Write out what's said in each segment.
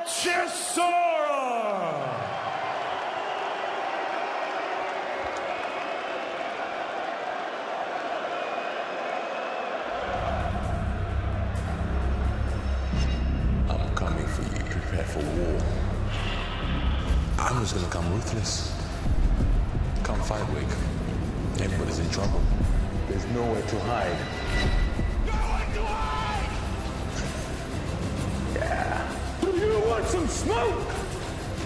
Chisora! I'm coming for you. Prepare for war. I'm just gonna come ruthless. Come fight, Wig. Everybody's in trouble. There's nowhere to hide. Nowhere to hide! Yeah. Do you want some smoke?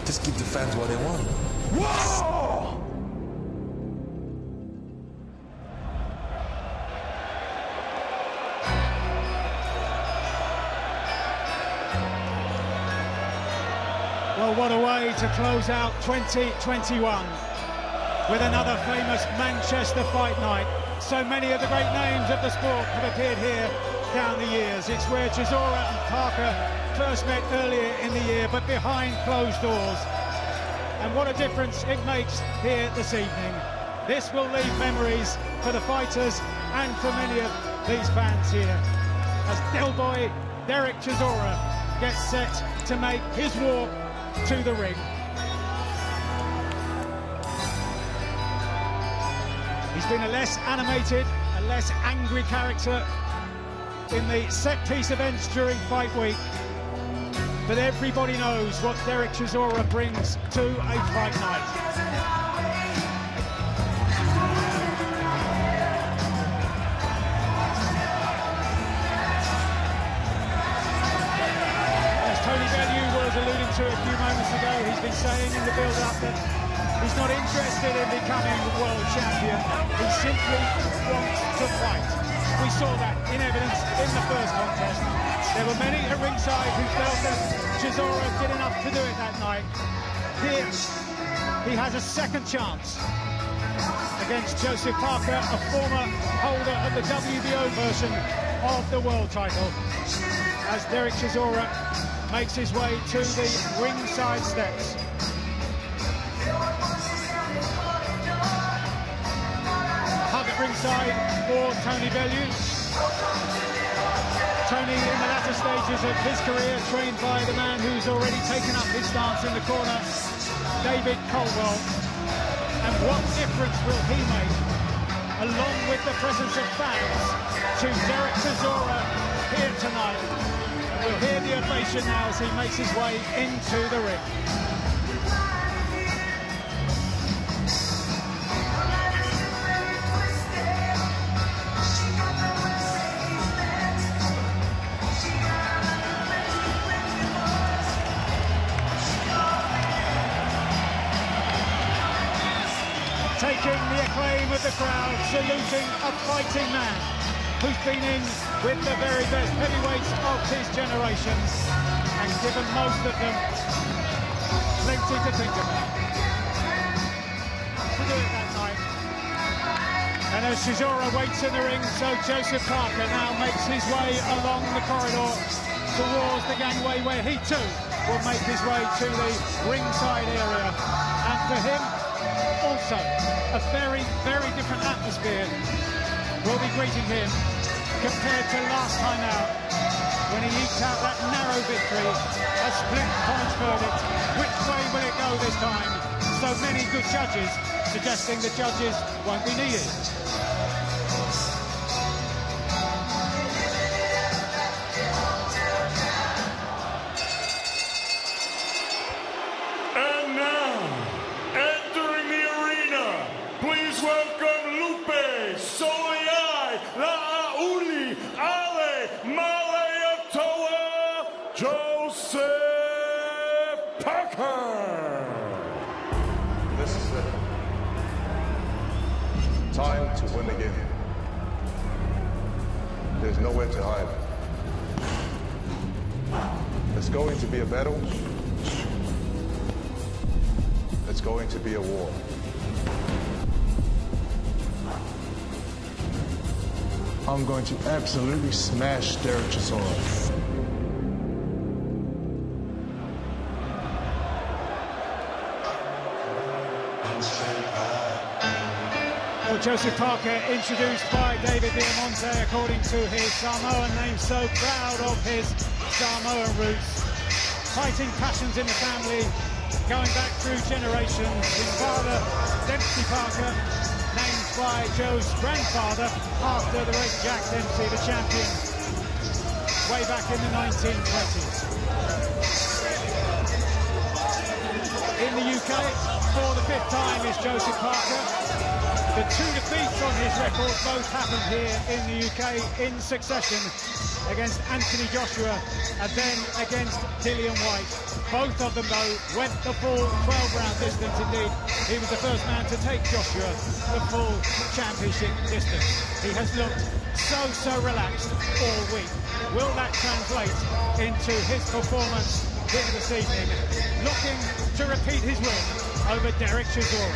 Just give the fans what they want. Whoa! Well, what a way to close out 2021 with another famous Manchester fight night. So many of the great names of the sport have appeared here down the years. It's where Chisora and Parker first met earlier in the year, but behind closed doors. And what a difference it makes here this evening. This will leave memories for the fighters and for many of these fans here, as Del Boy Derek Chisora gets set to make his walk to the ring. He's been a less animated, a less angry character in the set-piece events during fight week, but everybody knows what Derek Chisora brings to a fight night. Alluding to a few moments ago, he's been saying in the build-up that he's not interested in becoming world champion. He simply wants to fight. We saw that in evidence in the first contest. There were many at ringside who felt that Chisora did enough to do it that night. Here, he has a second chance against Joseph Parker, a former holder of the WBO version of the world title, as Derek Chisora makes his way to the ringside steps. Hug at ringside for Tony Bellew. Tony, in the latter stages of his career, trained by the man who's already taken up his stance in the corner, David Caldwell. And what difference will he make, along with the presence of fans, to Derek Chisora here tonight? We'll hear the ovation now as he makes his way into the ring. Taking the acclaim of the crowd, saluting a fighting man who's been in with the very best heavyweights of his generation and given most of them plenty to think about. To do it that night. And as Chisora waits in the ring, so Joseph Parker now makes his way along the corridor towards the gangway, where he too will make his way to the ringside area. And for him, also a very, very different atmosphere will be greeting him compared to last time out, when he eked out that narrow victory, a split points verdict. Which way will it go this time? So many good judges suggesting the judges won't be needed. And now, entering the arena, please welcome Lupe Soliai La'auli Ale Maleatoa Joseph Parker. This is it. Time to win again. There's nowhere to hide. It's going to be a battle. It's going to be a war. I'm going to absolutely smash Derek Chisora. Well, Joseph Parker, introduced by David Diamante, according to his Samoan name, so proud of his Samoan roots, fighting passions in the family, going back through generations. His father, Dempsey Parker, named by Joe's grandfather after the great Jack Dempsey, the champion, way back in the 1920s. In the UK, for the 5th time, is Joseph Parker. The 2 defeats on his record both happened here in the UK in succession, against Anthony Joshua and then against Dillian White. Both of them, though, went the full 12-round distance. Indeed, he was the first man to take Joshua the full championship distance. He has looked so relaxed all week. Will that translate into his performance here this evening, looking to repeat his win over Derek Chisora?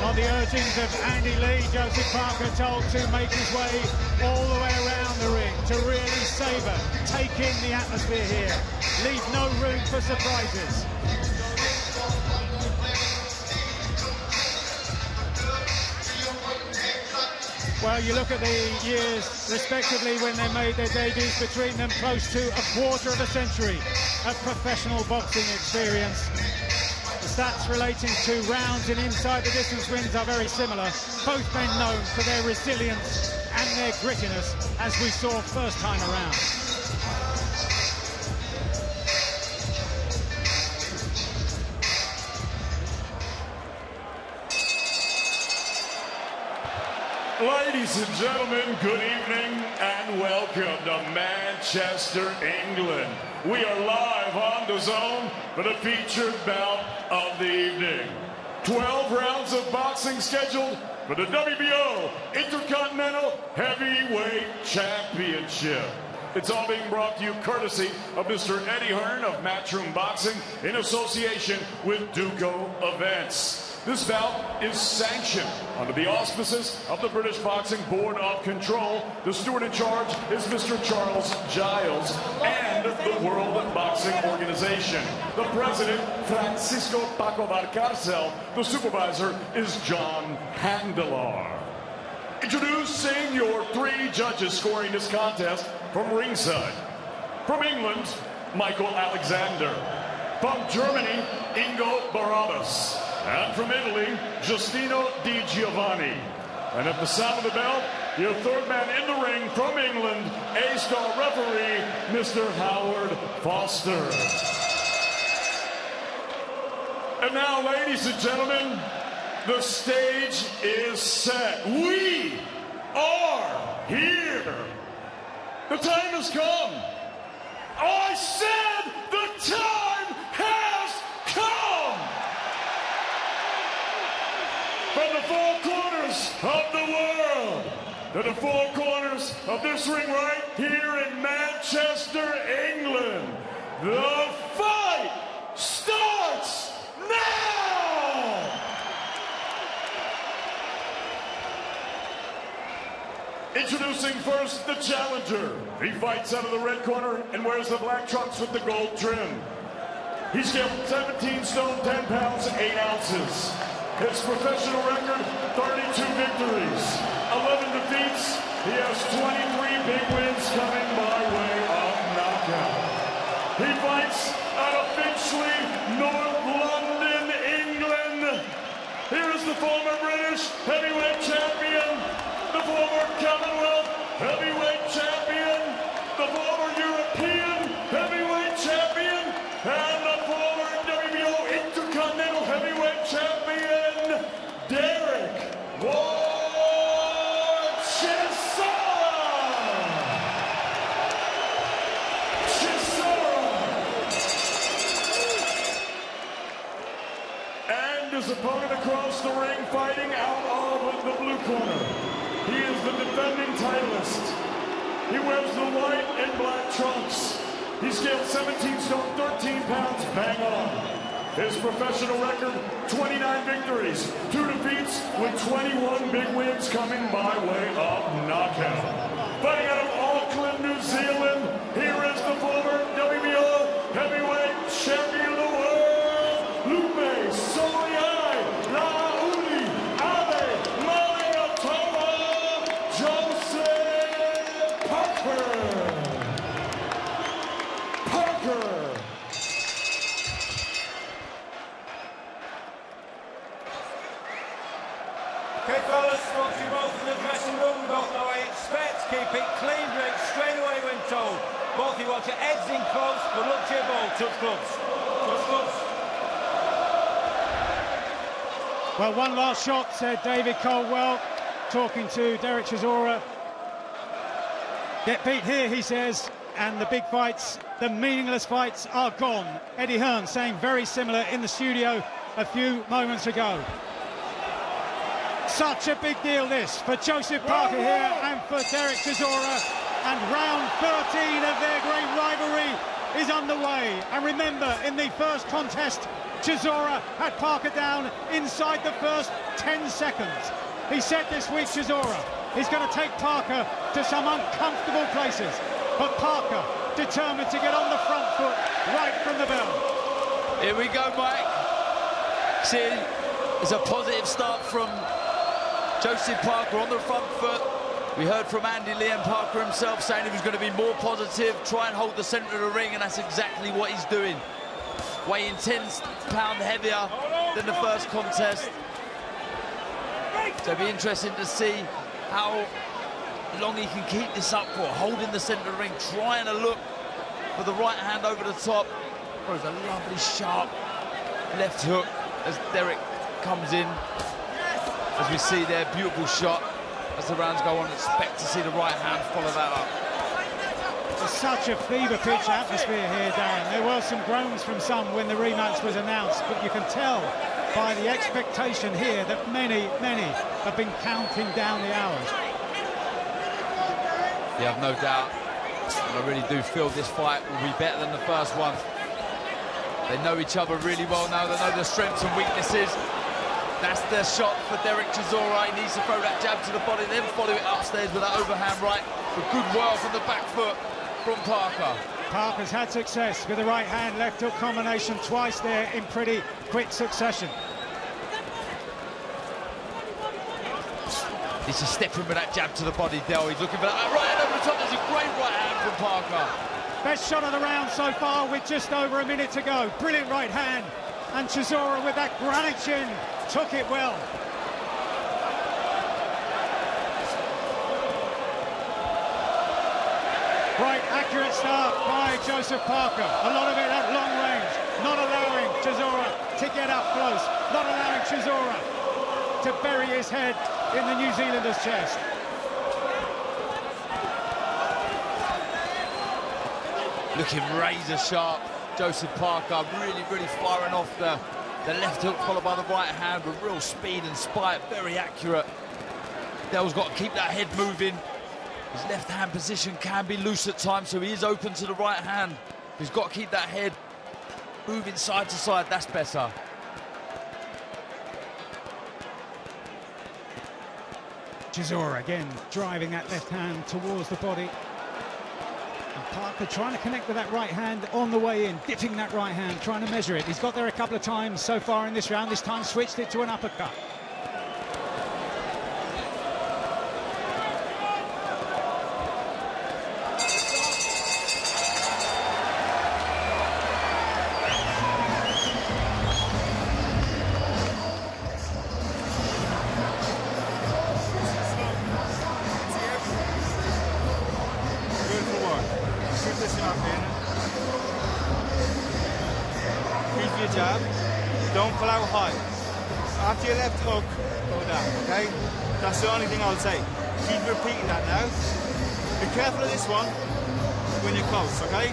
On the urgings of Andy Lee, Joseph Parker told to make his way all the way around the ring to really savour, take in the atmosphere here, leave no room for surprises. Well, you look at the years, respectively, when they made their debuts, between them close to a quarter of a century of professional boxing experience. The stats relating to rounds and inside the distance wins are very similar. Both men known for their resilience and their grittiness, as we saw first time around. Ladies and gentlemen, good evening and welcome to Manchester, England. We are live on the zone for the featured bout of the evening. 12 rounds of boxing scheduled for the WBO Intercontinental Heavyweight Championship. It's all being brought to you courtesy of Mr. Eddie Hearn of Matchroom Boxing in association with Duco Events. This bout is sanctioned under the auspices of the British Boxing Board of Control. The steward in charge is Mr. Charles Giles, and the World Boxing Organization. The president, Francisco Paco Valcarcel. The supervisor is John Handelar. Introducing your 3 judges scoring this contest from ringside. From England, Michael Alexander. From Germany, Ingo Barabas. And from Italy, Giustino Di Giovanni. And at the sound of the bell, your 3rd man in the ring from England, A-star referee, Mr. Howard Foster. And now, ladies and gentlemen, the stage is set. We are here. The time has come. I said the time has come. From the 4 corners of the world to the 4 corners of this ring right here in Manchester, England, the fight starts now! Introducing first the challenger. He fights out of the red corner and wears the black trunks with the gold trim. He's scaled 17 stone, 10 pounds, 8 ounces. His professional record, 32 victories, 11 defeats. He has 23 big wins coming by way of knockout. He fights out of Finchley, North London, England. Here is the former British heavyweight champion, the former Commonwealth heavyweight champion, the former European heavyweight champion, and the former WBO Intercontinental heavyweight champion, Derek Chisora. And his opponent across the ring, fighting out of the blue corner. He is the defending titleist. He wears the white and black trunks. He scaled 17 stone, 13 pounds, bang on. His professional record, 29 victories, 2 defeats, with 21 big wins coming by way of knockout. Fighting out of Auckland, New Zealand, here is the former WBO heavyweight champion of the world, Lupe Okay, fellas, spoke to you both in the dressing room. We both know what I expect. Keep it clean, break straight away when told. Both of you want your heads in close. Good luck to you both. Touch gloves. Touch gloves. Well, one last shot, said David Caldwell, talking to Derek Chisora. Get beat here, he says, and the big fights, the meaningless fights are gone. Eddie Hearn saying very similar in the studio a few moments ago. Such a big deal this for Joseph Parker here and for Derek Chisora, and round 13 of their great rivalry is underway. And remember, in the first contest, Chisora had Parker down inside the first 10 seconds. He said this week, Chisora, he's going to take Parker to some uncomfortable places, but Parker determined to get on the front foot right from the bell. Here we go, Mike. See, it's a positive start from Joseph Parker on the front foot. We heard from Andy Lee and Parker himself saying he was going to be more positive, try and hold the centre of the ring, and that's exactly what he's doing. Weighing 10 pounds heavier than the first contest. So it'll be interesting to see how long he can keep this up for, holding the centre of the ring, trying to look for the right hand over the top. Throws a lovely sharp left hook as Derek comes in. As we see there, beautiful shot. As the rounds go on, expect to see the right hand follow that up. There's such a fever-pitch atmosphere here, Darren. There were some groans from some when the rematch was announced, but you can tell by the expectation here that many have been counting down the hours. Yeah, I've no doubt. And I really do feel this fight will be better than the first one. They know each other really well now. They know their strengths and weaknesses. That's the shot for Derek Chisora. He needs to throw that jab to the body, then follow it upstairs with that overhand right. A good whirl from the back foot from Parker. Parker's had success with the right hand left hook combination twice there in pretty quick succession. He's just stepping with that jab to the body, Del. He's looking for that right hand over the top. There's a great right hand from Parker. Best shot of the round so far with just over a minute to go. Brilliant right hand. And Chisora with that granite chin took it well. Right, accurate start by Joseph Parker. A lot of it at long range, not allowing Chisora to get up close, not allowing Chisora to bury his head in the New Zealander's chest. Looking razor sharp, Joseph Parker really firing off the left hook followed by the right hand with real speed and spite, very accurate. Dell's got to keep that head moving. His left hand position can be loose at times, so he is open to the right hand. He's got to keep that head moving side to side, that's better. Chisora again driving that left hand towards the body. And Parker trying to connect with that right hand on the way in, dipping that right hand, trying to measure it. He's got there a couple of times so far in this round. This time switched it to an uppercut. Keep your jab. Don't pull out high. After your left hook, go down, okay? That's the only thing I'll say. Keep repeating that now. Be careful of this one when you're close, okay?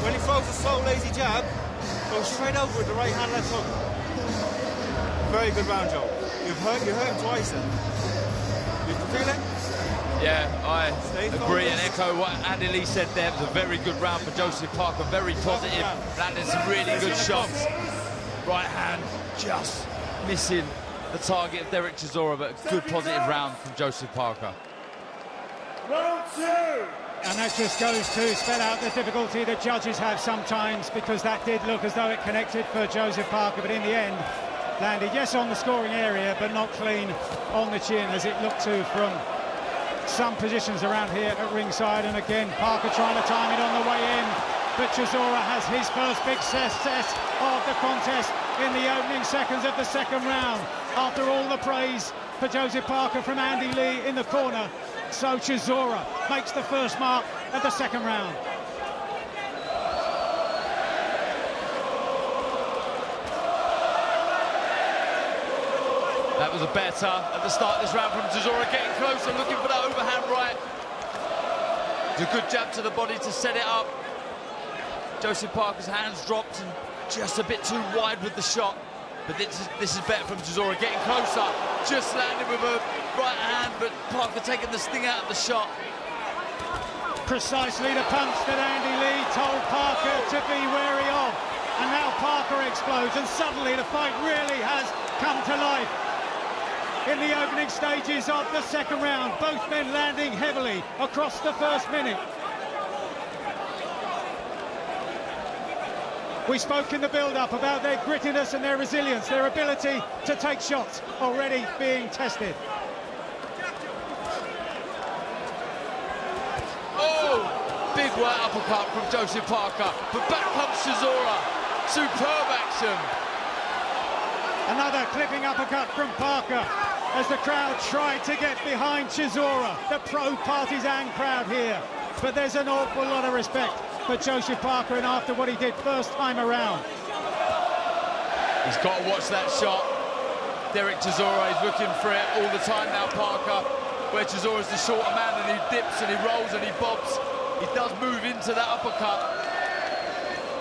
When he throws a slow, lazy jab, go straight over with the right hand left hook. Very good round, Joe. You hurt him twice then. You feel it? Yeah, I agree and echo what Andy Lee said there. It was a very good round for Joseph Parker, very positive, landed some really good shots. Right hand just missing the target of Derek Chisora, but a good positive round from Joseph Parker. Round two. And that just goes to spell out the difficulty that judges have sometimes, because that did look as though it connected for Joseph Parker, but in the end landed, yes, on the scoring area, but not clean on the chin, as it looked to from some positions around here at ringside. And again, Parker trying to time it on the way in, but Chisora has his first big success of the contest in the opening seconds of the second round. After all the praise for Joseph Parker from Andy Lee in the corner. So Chisora makes the first mark of the second round. That was a better at the start of this round from Chisora, getting closer, looking for that overhand right. It's a good jab to the body to set it up. Joseph Parker's hands dropped and just a bit too wide with the shot. But this is better from Chisora, getting closer. Just landed with a right hand, but Parker taking the sting out of the shot. Precisely the punch that Andy Lee told Parker to be wary of. And now Parker explodes, and suddenly the fight really has come to life. In the opening stages of the second round, both men landing heavily across the first minute. We spoke in the build-up about their grittiness and their resilience, their ability to take shots, already being tested. Oh, big right uppercut from Joseph Parker, but back comes Chisora. Superb action. Another clipping uppercut from Parker as the crowd tried to get behind Chisora, the pro-partisan crowd here. But there's an awful lot of respect for Joseph Parker, and after what he did first time around. He's got to watch that shot. Derek Chisora is looking for it all the time now, Parker, where Chisora's the shorter man, and he dips and he rolls and he bobs. He does move into that uppercut.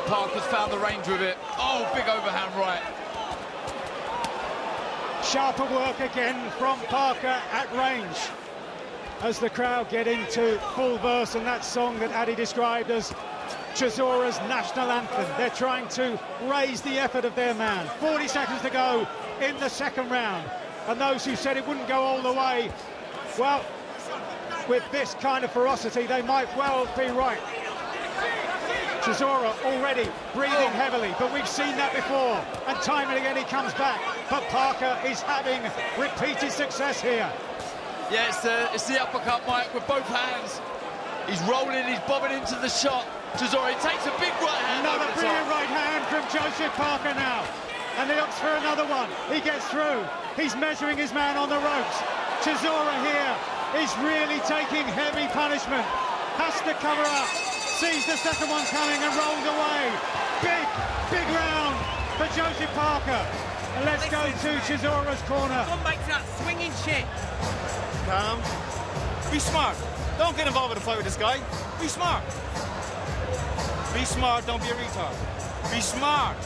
Parker's found the range with it. Oh, big overhand right. Sharper work again from Parker at range as the crowd get into full verse, and that song that Addy described as Chisora's national anthem. They're trying to raise the effort of their man. 40 seconds to go in the second round, and those who said it wouldn't go all the way, well, with this kind of ferocity, they might well be right. Chisora already breathing heavily, but we've seen that before, and time and again he comes back. But Parker is having repeated success here. Yeah, it's the uppercut, Mike, with both hands. He's rolling, he's bobbing into the shot. Chisora takes a big right hand. Another brilliant right hand from Joseph Parker now. And he looks for another one. He gets through. He's measuring his man on the ropes. Chisora here is really taking heavy punishment. Has to cover up. Sees the second one coming and rolls away. Big round for Joseph Parker. And let's go to Chisora's corner. Don't make that swinging shit. Calm. Be smart. Don't get involved with a fight with this guy. Be smart. Be smart, don't be a retard. Be smart.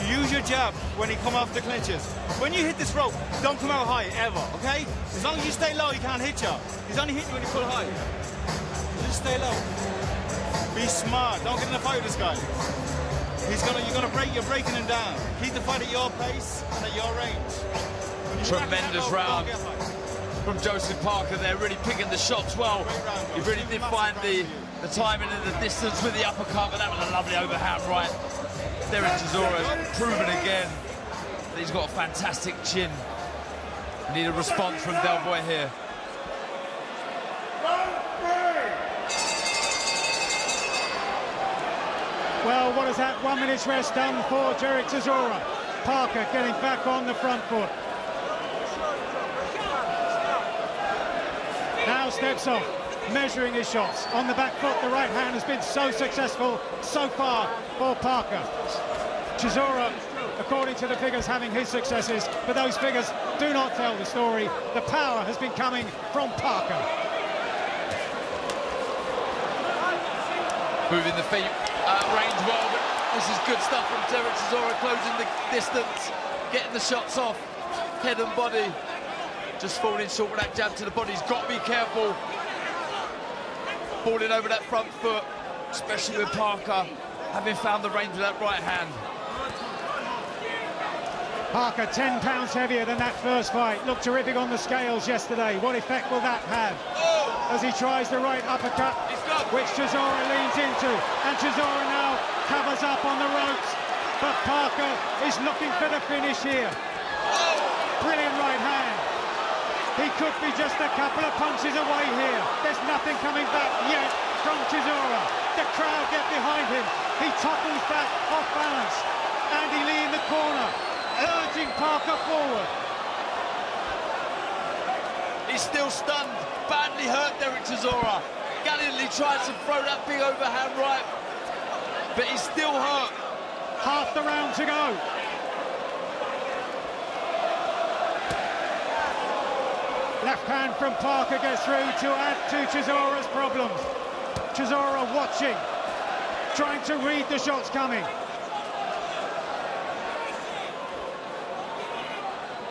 Use your jab when he come off the clinches. When you hit this rope, don't come out high, ever, okay? As long as you stay low, he can't hit you. He's only hitting you when you pull high. Just stay low. Be smart. Don't get in a fight with this guy. You're breaking him down. Keep the fight at your pace and at your range. Tremendous round from Joseph Parker there, really picking the shots well. He really did find the timing and the distance with the uppercut, but that was a lovely overhand right. Derek Chisora has proven again that he's got a fantastic chin. We need a response from Del Boy here. Well, what has that 1 minute's rest done for Derek Chisora? Parker getting back on the front foot. Now steps off, measuring his shots. On the back foot, the right hand has been so successful so far for Parker. Chisora, according to the figures, having his successes, but those figures do not tell the story. The power has been coming from Parker. Moving the feet, range well, but this is good stuff from Derek Chisora, closing the distance, getting the shots off, head and body. Just falling short with that jab to the body. He's got to be careful. Falling over that front foot, especially with Parker, having found the range with that right hand. Parker 10 pounds heavier than that first fight. Looked terrific on the scales yesterday. What effect will that have? As he tries the right uppercut, which Chisora leans into. And Chisora now covers up on the ropes. But Parker is looking for the finish here. Brilliant right hand. He could be just a couple of punches away here. There's nothing coming back yet from Chisora. The crowd get behind him. He topples back off balance. Andy Lee in the corner, urging Parker forward. He's still stunned. Badly hurt, Derek Chisora. Gallantly tries to throw that big overhand right, but he's still hurt. Half the round to go. Left hand from Parker gets through to add to Chisora's problems. Chisora watching, trying to read the shots coming.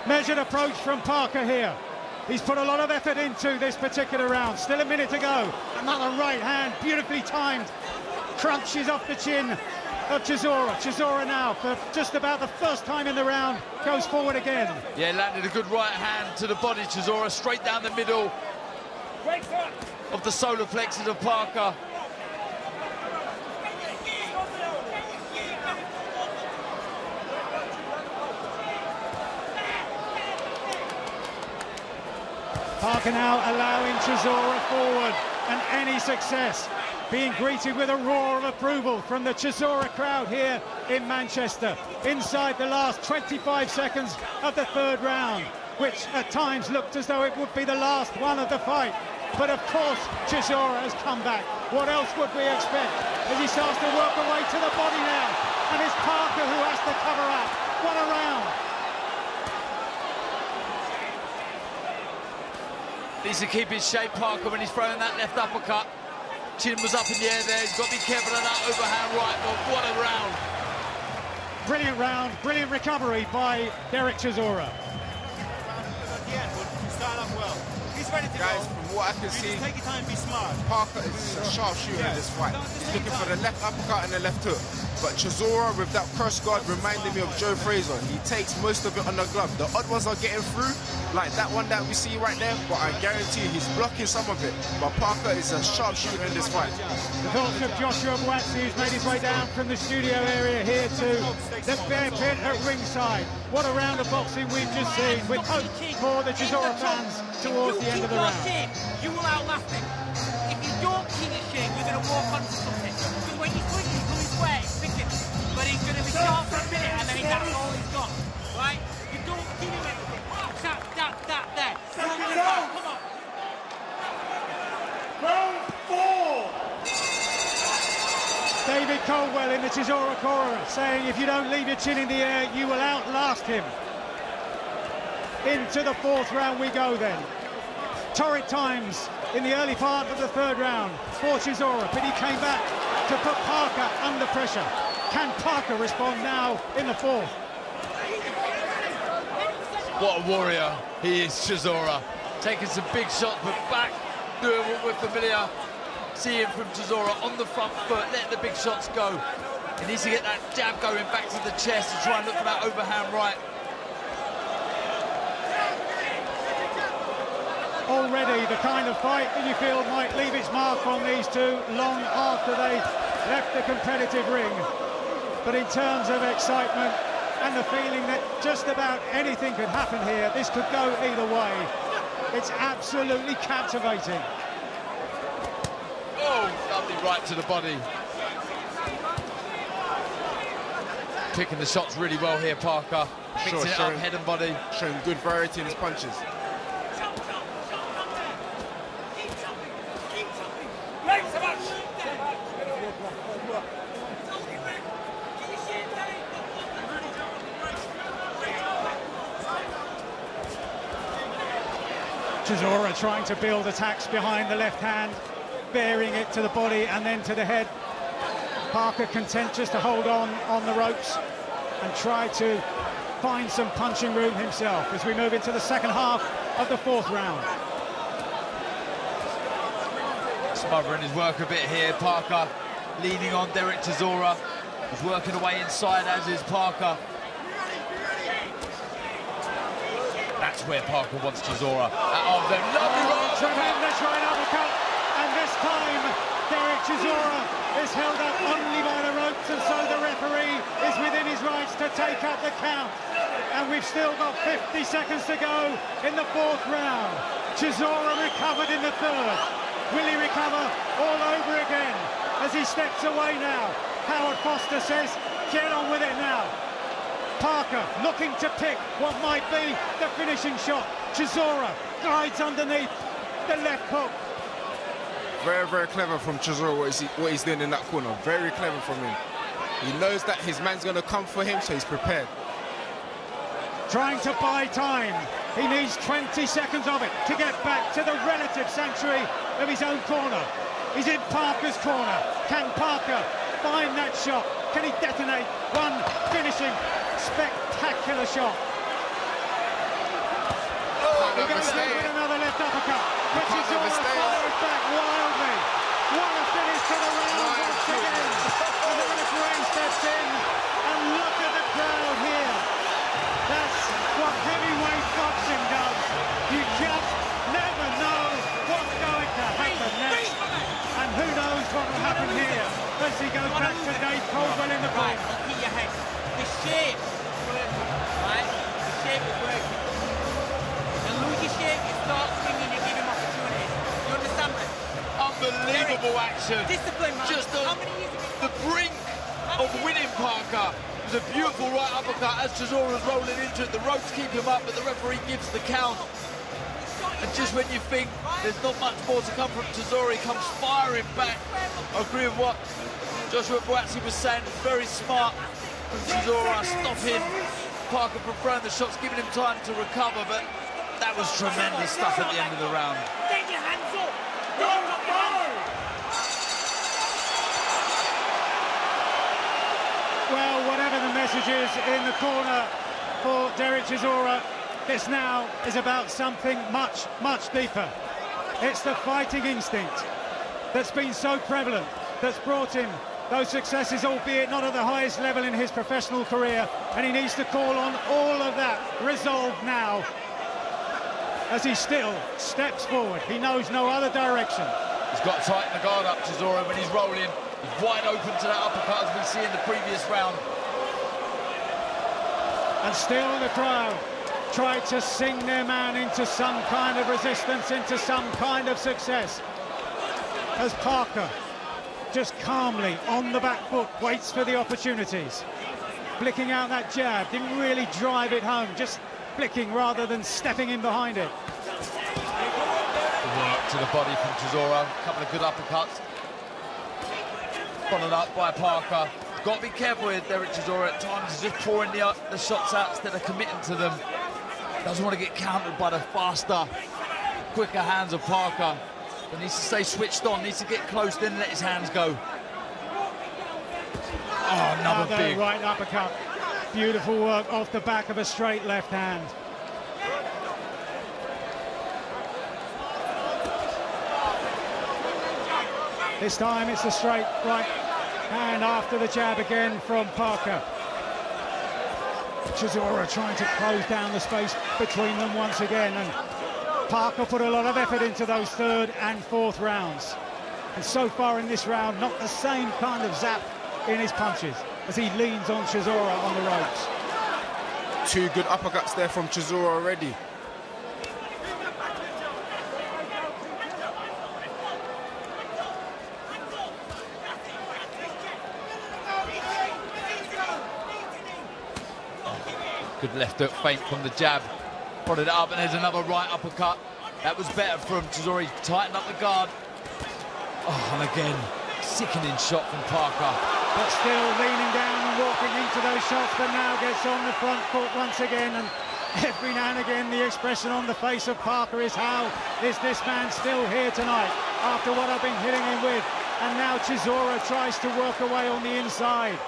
Measured approach from Parker here. He's put a lot of effort into this particular round. Still a minute to go. Another right hand, beautifully timed. Crunches off the chin of Chisora. Chisora now, for just about the first time in the round, goes forward again. Yeah, landed a good right hand to the body, Chisora, straight down the middle of the solar plexus of Parker. Parker now allowing Chisora forward, and any success being greeted with a roar of approval from the Chisora crowd here in Manchester, inside the last 25 seconds of the third round, which at times looked as though it would be the last one of the fight. But of course, Chisora has come back. What else would we expect as he starts to work away to the body now? And it's Parker who has to cover up. What a round. Needs to keep his shape, Parker, when he's throwing that left uppercut. Chin was up in the air there. He's got to be careful of that overhand right, but what a round. Brilliant round, brilliant recovery by Derek Chisora. At the end, we'll start off well. He's ready to Guys, go. from what I can see, Just take your time, be smart. Parker is a sharpshooter in this fight. He's looking for the left uppercut and the left hook. But Chisora, with that cross guard, reminded me of Joe Frazier. He takes most of it on the glove. The odd ones are getting through, like that one that we see right there, but I guarantee you he's blocking some of it. But Parker is a sharpshooter in this fight. The thoughts of Joshua Buatsi, who's made his way down from the studio area here to the bear pit at ringside. What a round of boxing we've just seen, with hope for the Chisora fans towards the end of the round. You will outlast him. If you don't keep your shape, you're going to walk onto something. Because when you swing, you come his way, thinking, but he's going to be short for a minute and then that's all he's got. Right? You don't give him anything. That, there. Come on. Round 4. David Caldwell in the Chisora corner saying if you don't leave your chin in the air, you will outlast him. Into the fourth round we go then. Torrid times in the early part of the third round for Chisora, but he came back to put Parker under pressure. Can Parker respond now in the fourth? What a warrior he is, Chisora. Taking some big shots, but back, doing what we're familiar seeing from Chisora on the front foot, letting the big shots go. He needs to get that jab going back to the chest to try and look for that overhand right. Already the kind of fight that you feel might leave its mark on these two long after they left the competitive ring. But in terms of excitement and the feeling that just about anything could happen here, this could go either way. It's absolutely captivating. Oh, lovely right to the body. Picking the shots really well here, Parker. Mixing it up, head and body. Showing good variety in his punches. Chisora trying to build attacks behind the left hand, bearing it to the body and then to the head. Parker content just to hold on the ropes and try to find some punching room himself as we move into the second half of the fourth round. Smothering his work a bit here, Parker leaning on Derek Chisora. He's working away inside, as is Parker. That's where Parker wants Chisora. Lovely right. Tremendous right uppercut, and this time Derek Chisora is held up only by the ropes, and so the referee is within his rights to take up the count. And we've still got 50 seconds to go in the fourth round. Chisora recovered in the third. Will he recover all over again as he steps away now? Howard Foster says, get on with it now. Parker looking to pick what might be the finishing shot. Chisora glides underneath the left hook. Very, very clever from Chisora what he's doing in that corner. Very clever from him. He knows that his man's going to come for him, so he's prepared. Trying to buy time. He needs 20 seconds of it to get back to the relative sanctuary of his own corner. He's in Parker's corner. Can Parker find that shot? Can he detonate one finishing spectacular shot? We're going to go with another left uppercut. Chisora fires back wildly. What a finish to the round once again. As Gray steps in, and look at the crowd here. That's what heavyweight boxing does. You just never know what's going to happen next. And who knows what will happen here as he goes back to Dave Caldwell in the corner. Look at your head. The shape is working, right? The shape is working. You lose your shape, you start swinging, you give him opportunities. You understand me? Unbelievable action. Discipline, man. Just on How many years have you... the brink of winning, Parker. It was a beautiful right uppercut as Chisora's rolling into it. The ropes keep him up, but the referee gives the count. And just when you think there's not much more to come from Chisora, he comes firing back. I agree with what Joshua Buatsi was saying. It's very smart from Chisora, stopping Parker from throwing the shots, giving him time to recover, but that was tremendous stuff at the end of the round. Get your hands up! Don't go! Well, whatever the message is in the corner for Derek Chisora, this now is about something much, much deeper. It's the fighting instinct that's been so prevalent, that's brought him those successes, albeit not at the highest level in his professional career, and he needs to call on all of that resolve now as he still steps forward. He knows no other direction. He's got to tighten the guard up, Chisora, when he's rolling. He's wide open to that uppercut as we see in the previous round. And still the crowd tried to sing their man into some kind of resistance, into some kind of success. As Parker, just calmly on the back foot, waits for the opportunities. Flicking out that jab, didn't really drive it home, just flicking rather than stepping in behind it. Work to the body from Chisora, a couple of good uppercuts. Followed up by Parker. Got to be careful with Derek Chisora at times. He's just pouring the shots out instead of committing to them. Doesn't want to get countered by the faster, quicker hands of Parker. But needs to stay switched on, needs to get close, then let his hands go. Oh, another big right uppercut. Beautiful work off the back of a straight left hand. This time it's a straight right hand after the jab again from Parker. Chisora trying to close down the space between them once again, and Parker put a lot of effort into those third and fourth rounds. And so far in this round, not the same kind of zap in his punches as he leans on Chisora on the ropes. Two good uppercuts there from Chisora already. Good left hook feint from the jab. Prodded it up, and there's another right uppercut. That was better from Chisora. He tightened up the guard. Oh, and again, sickening shot from Parker. But still leaning down and walking into those shots, but now gets on the front foot once again. And every now and again, the expression on the face of Parker is, how is this man still here tonight after what I've been hitting him with? And now Chisora tries to work away on the inside,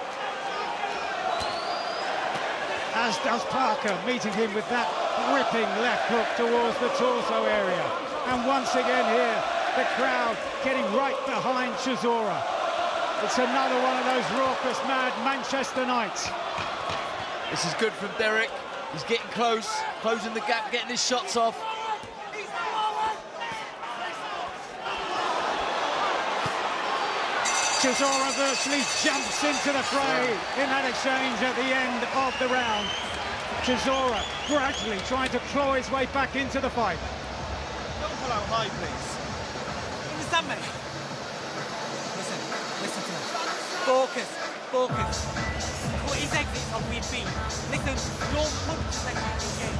as does Parker, meeting him with that ripping left hook towards the torso area. And once again here, the crowd getting right behind Chisora. It's another one of those raucous, mad Manchester nights. This is good from Derek. He's getting close, closing the gap, getting his shots off. Chisora virtually jumps into the fray in that exchange at the end of the round. Chisora gradually trying to claw his way back into the fight. Don't pull out high, please. Understand me? Listen to me. Focus. He's his exits on mid-beat. Listen, don't punch the second game.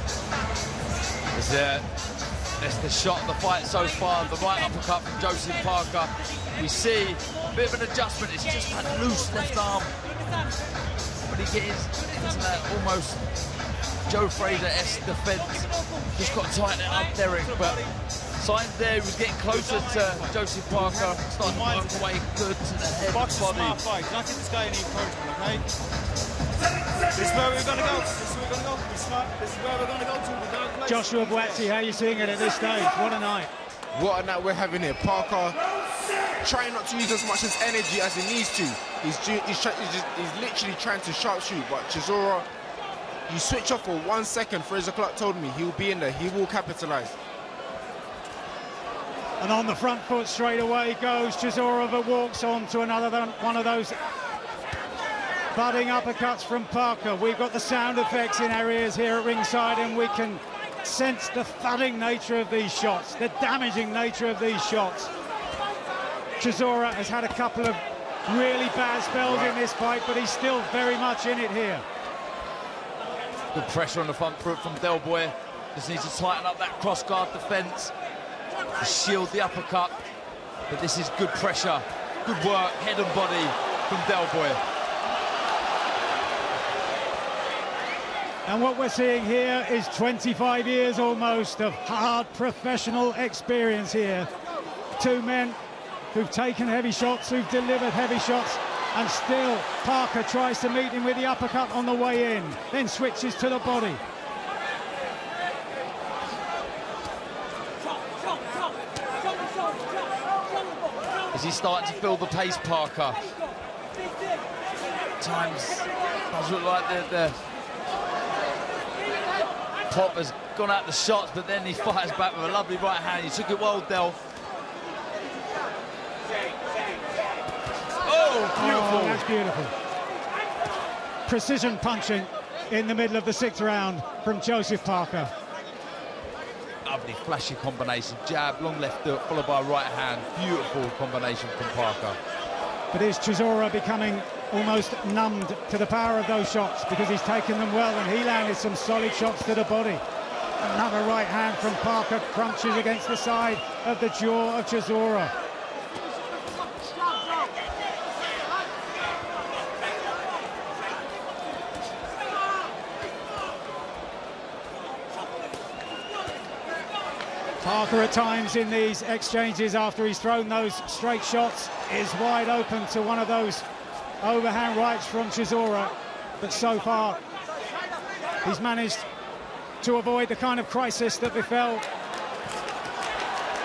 It's the shot of the fight so far, the right uppercut from Joseph Parker. We see a bit of an adjustment, it's just that loose left arm. But he gets into that almost Joe Frazier-esque defence. Just got to tighten it up, Derek, but signs there, he was getting closer to Joseph Parker, starting to work away good to the head Box body. smart fight. Don't give this guy any encouragement, okay? This is where we're going to go. This is where we're going to go. Be smart. This is where we're going to go to. The dark place. Joshua Boatsy, how are you seeing it at this stage? What a night. What a night we're having here. Parker trying not to use as much as energy as he needs to. He's literally trying to sharpshoot, but Chisora, you switch off for 1 second. Fraser Clark told me he'll be in there. He will capitalise. And on the front foot straight away goes Chisora, but walks on to another one of those budding uppercuts from Parker. We've got the sound effects in our ears here at ringside, and we can sense the thudding nature of these shots, the damaging nature of these shots. Chisora has had a couple of really bad spells in this fight, but he's still very much in it here. Good pressure on the front foot from Del Boy. Just needs to tighten up that cross-guard defence to shield the uppercut. But this is good pressure, good work, head and body from Del Boy. And what we're seeing here is 25 years almost of hard professional experience here. Two men who've taken heavy shots, who've delivered heavy shots, and still Parker tries to meet him with the uppercut on the way in, then switches to the body. Is he starting to feel the pace, Parker? Times does look like the pop has gone out the shots, but then he fires back with a lovely right hand. He took it well, Del. Oh, beautiful. Oh, that's beautiful. Precision punching in the middle of the 6th round from Joseph Parker. Lovely flashy combination. Jab, long left hook, followed by a right hand. Beautiful combination from Parker. But is Chisora becoming almost numbed to the power of those shots because he's taken them well, and he landed some solid shots to the body. Another right hand from Parker crunches against the side of the jaw of Chisora. Parker at times in these exchanges, after he's thrown those straight shots, is wide open to one of those overhand rights from Chisora, but so far he's managed to avoid the kind of crisis that befell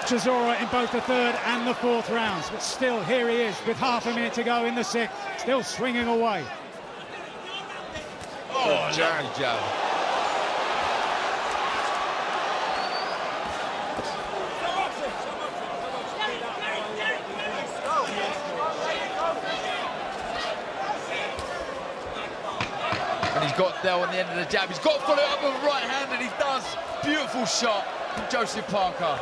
Chisora in both the 3rd and the 4th rounds. But still, here he is with half a minute to go in the 6th, still swinging away. Oh, lovely jab. And he's got Del on the end of the jab. He's got to follow it up with a right hand, and he does. Beautiful shot from Joseph Parker.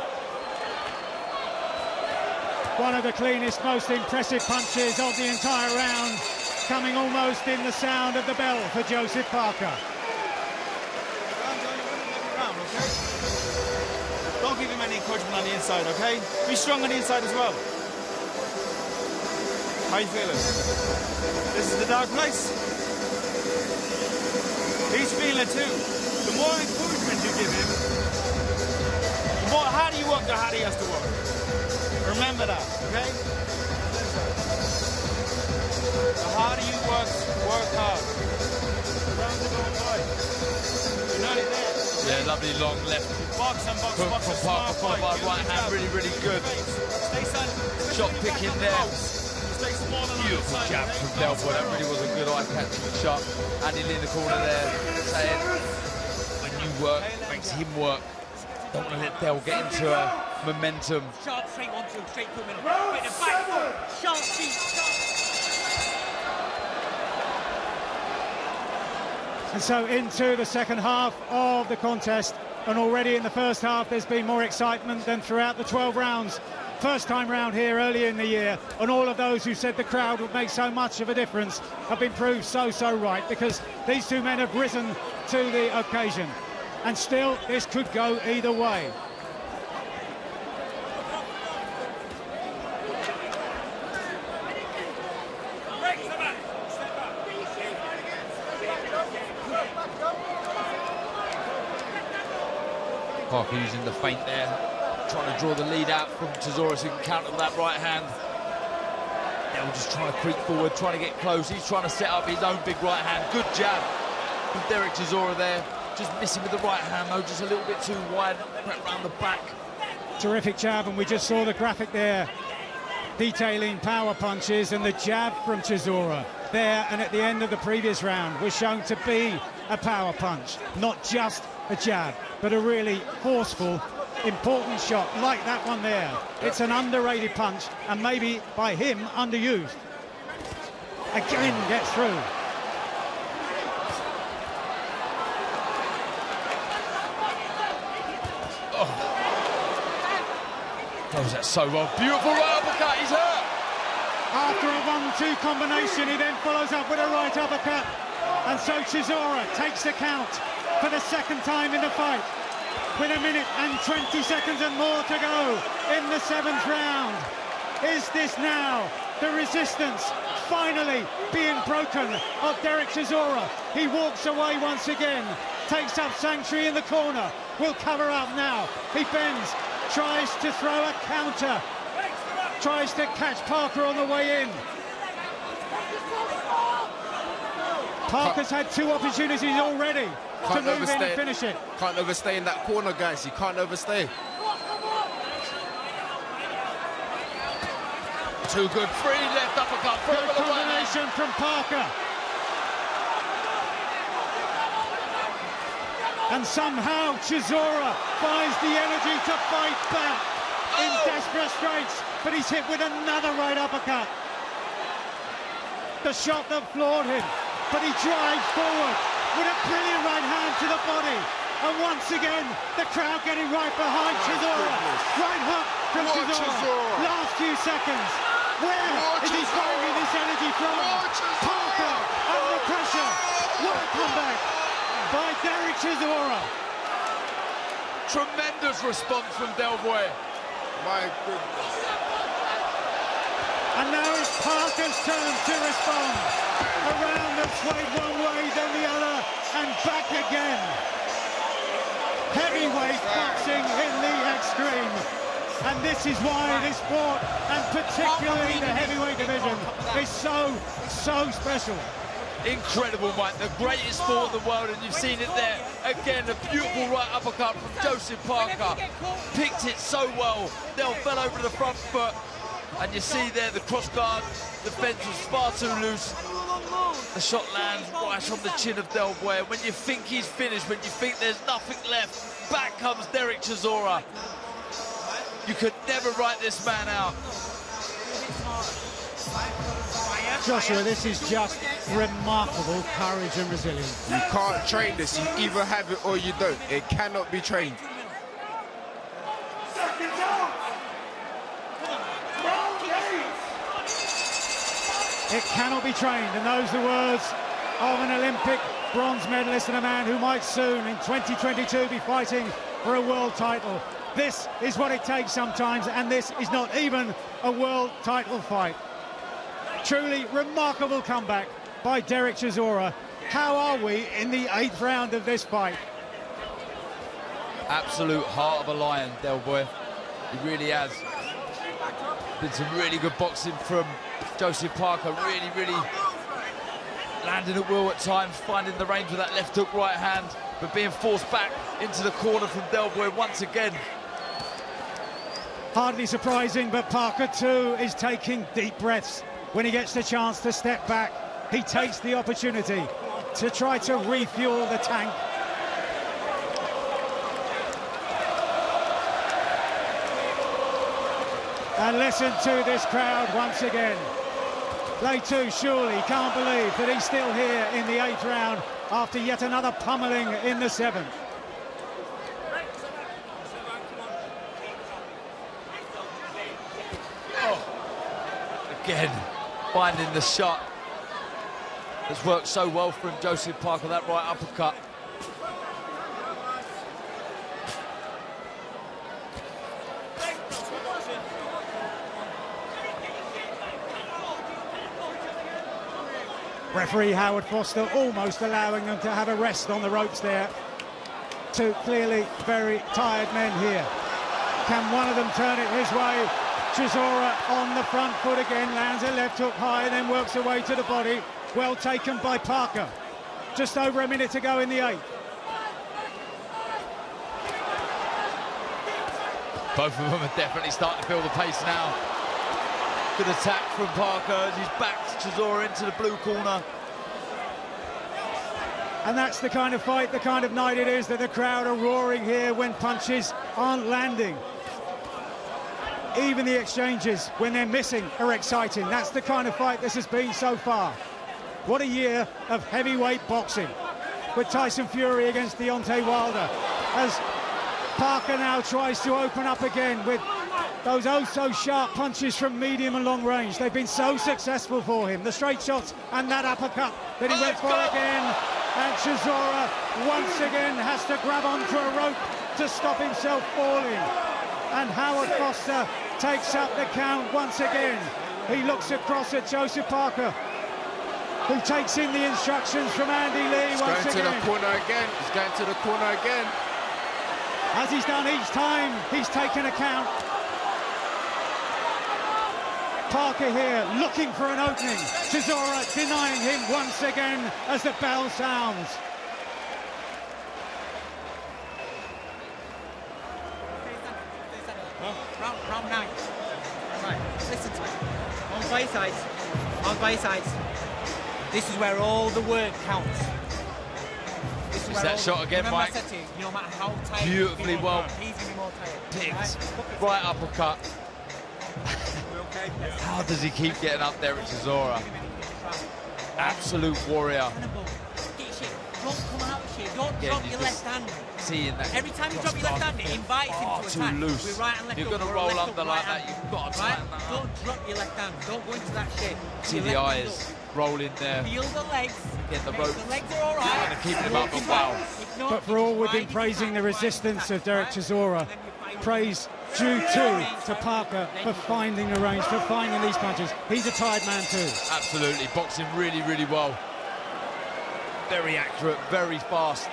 One of the cleanest, most impressive punches of the entire round, coming almost in the sound of the bell for Joseph Parker. Don't give him any encouragement on the inside, okay? Be strong on the inside as well. How you feeling? This is the dark place. He's feeling it too. The more encouragement you give him, the more harder you work, the harder he has to work. Remember that, okay? The harder you work hard. The rounds are going by. You're nearly there. Yeah, lovely long left Box and box, box from Parker, followed by right hand, really, really good. Shot picking there. Beautiful jab from Del Boy. That really was a good eye-catching shot. Andy Lee in the corner there saying, when you work, makes him work. Don't want to let Del get into a momentum. Sharp, straight 1-2, straight 2 minutes. Bit of back, sharp feet, sharp. And so into the 2nd half of the contest, and already in the 1st half there's been more excitement than throughout the 12 rounds First time round here early in the year, and all of those who said the crowd would make so much of a difference have been proved so right, because these two men have risen to the occasion. And still, this could go either way. Parker using the feint there, trying to draw the lead out from Chisora so he can counter with that right hand. They'll just trying to creep forward, trying to get close. He's trying to set up his own big right hand. Good jab from Derek Chisora there. Just missing with the right hand though, just a little bit too wide, around the back. Terrific jab, and we just saw the graphic there detailing power punches, and the jab from Chisora there and at the end of the previous round was shown to be a power punch, not just a jab, but a really forceful, important shot like that one there. It's an underrated punch, and maybe by him underused. Again gets through. Throws that so well. Beautiful right uppercut, he's hurt. After a 1-2 combination, he then follows up with a right uppercut. And so Chisora takes the count for the second time in the fight, with 1 minute and 20 seconds and more to go in the 7th round. Is this now the resistance finally being broken of Derek Chisora? He walks away once again, takes up sanctuary in the corner, will cover up now. He bends, tries to throw a counter, tries to catch Parker on the way in. Parker's had 2 opportunities already to move in and finish it. Can't overstay in that corner, guys. You can't overstay. Too good. Free left uppercut. Good combination from Parker. And somehow Chisora finds the energy to fight back in desperate straits, but he's hit with another right uppercut. The shot that floored him, but he drives forward with a brilliant right hand to the body. And once again, the crowd getting right behind Chisora. Right hook from Chisora. Last few seconds. Where is he finding this energy from? Parker under pressure. What a comeback by Derek Chisora. Tremendous response from Del Boy. My goodness. And now it's Parker's turn to respond. A round that swayed one way, then the other, and back again. Heavyweight boxing in the extreme. And this is why this sport, and particularly the heavyweight division, is so special. Incredible, Mike. The greatest sport in the world, and you've seen it there. Again, a beautiful right uppercut from Joseph Parker. Picked it so well. Del fell over the front foot. And you see there the cross-guard defence was far too loose. The shot lands right on the chin of Del Boy. When you think he's finished, when you think there's nothing left, back comes Derek Chisora. You could never write this man out. Joshua, this is just remarkable courage and resilience. You can't train this. You either have it or you don't. It cannot be trained. It cannot be trained, and those are the words of an Olympic bronze medalist and a man who might soon, in 2022, be fighting for a world title. This is what it takes sometimes, and this is not even a world title fight. Truly remarkable comeback by Derek Chisora. How are we in the 8th round of this fight? Absolute heart of a lion, Del Boy. He really has. Been some really good boxing from Joseph Parker. Really landing at will at times, finding the range with that left hook right hand, but being forced back into the corner from Del Boy once again. Hardly surprising, but Parker too is taking deep breaths when he gets the chance to step back. He takes the opportunity to try to refuel the tank. And listen to this crowd once again. They too surely can't believe that he's still here in the 8th round after yet another pummeling in the 7th. Again, finding the shot that's worked so well for him, Joseph Parker, that right uppercut. Referee Howard Foster almost allowing them to have a rest on the ropes there. Two clearly very tired men here. Can one of them turn it his way? Chisora on the front foot again, lands a left hook high, then works her way to the body. Well taken by Parker. Just over a minute to go in the 8th. Both of them are definitely starting to feel the pace now. Good attack from Parker as he's backed Chisora into the blue corner. And that's the kind of fight, the kind of night it is, that the crowd are roaring here when punches aren't landing. Even the exchanges, when they're missing, are exciting. That's the kind of fight this has been so far. What a year of heavyweight boxing, with Tyson Fury against Deontay Wilder, as Parker now tries to open up again with those oh-so-sharp punches from medium and long range. They've been so successful for him. The straight shots and that uppercut that he went for again. And Chisora once again has to grab onto a rope to stop himself falling. And Howard Foster takes up the count once again. He looks across at Joseph Parker, who takes in the instructions from Andy Lee once again. He's going to the corner again. He's going to the corner again. As he's done each time, he's taken a count. Parker here looking for an opening. Chisora denying him once again as the bell sounds. Round 9. Right, listen to me. On both sides. This is where all the work counts. This is that shot again, Mike? I said to you, no matter how tired beautifully well. He's going to be more tired. Pigs. Right uppercut. How does he keep getting up there at Chisora? Absolute warrior. Don't come out of shit. Don't drop your left hand. Seeing that. Every time you drop your left hand, it invites him to attack. Too loose. With right and left You're going to roll under like that. You've got to tighten that up. Don't drop your left hand. Don't go into that shit. See the eyes roll in there. Feel the legs. Get the ropes. The legs are all right. And keeping him up, but wow. But for all we've been praising the resistance of Derek Chisora, praise due to Parker for finding the range, for finding these punches. He's a tired man too. Absolutely, boxing really, really well. Very accurate, very fast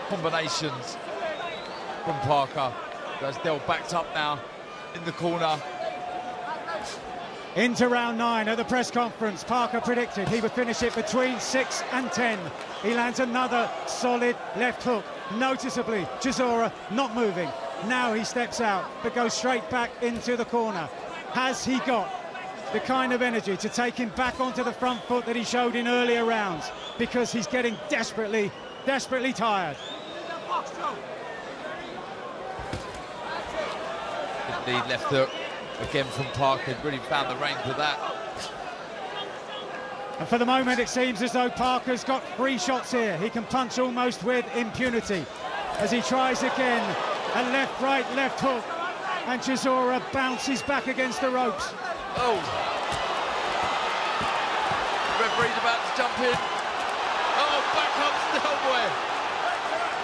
combinations from Parker. As Dell backed up now in the corner. Into round 9 at the press conference, Parker predicted he would finish it between 6 and 10. He lands another solid left hook. Noticeably, Chisora not moving. Now he steps out, but goes straight back into the corner. Has he got the kind of energy to take him back onto the front foot that he showed in earlier rounds? Because he's getting desperately, desperately tired. The left hook again from Parker, really found the range with that. And for the moment, it seems as though Parker's got 3 shots here. He can punch almost with impunity. As he tries again, a left-right left hook. And Chisora bounces back against the ropes. Oh! Referee's about to jump in. Oh, back comes Delboy.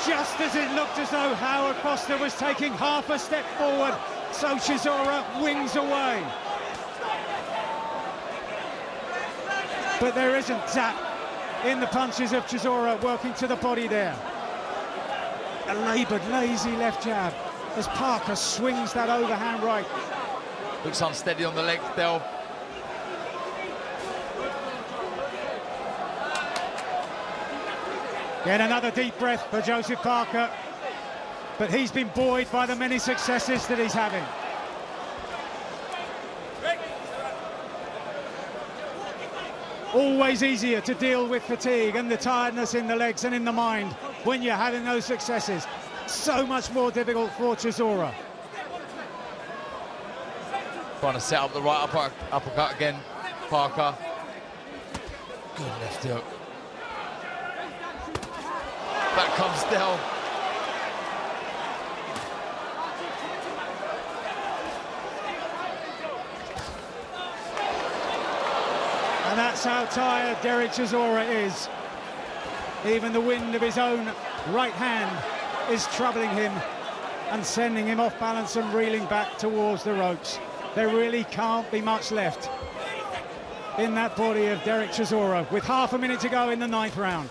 Just as it looked as though Howard Foster was taking half a step forward, so Chisora wings away. But there isn't zap in the punches of Chisora working to the body there. A laboured, lazy left jab as Parker swings that overhand right. Looks unsteady on the legs, Del. Get another deep breath for Joseph Parker, but he's been buoyed by the many successes that he's having. Always easier to deal with fatigue and the tiredness in the legs and in the mind when you're having those successes. So much more difficult for Chisora. Trying to set up the right uppercut again, Parker. Good left hook. Back comes Del. And that's how tired Derek Chisora is. Even the wind of his own right hand is troubling him and sending him off balance and reeling back towards the ropes. There really can't be much left in that body of Derek Chisora with half a minute to go in the 9th round.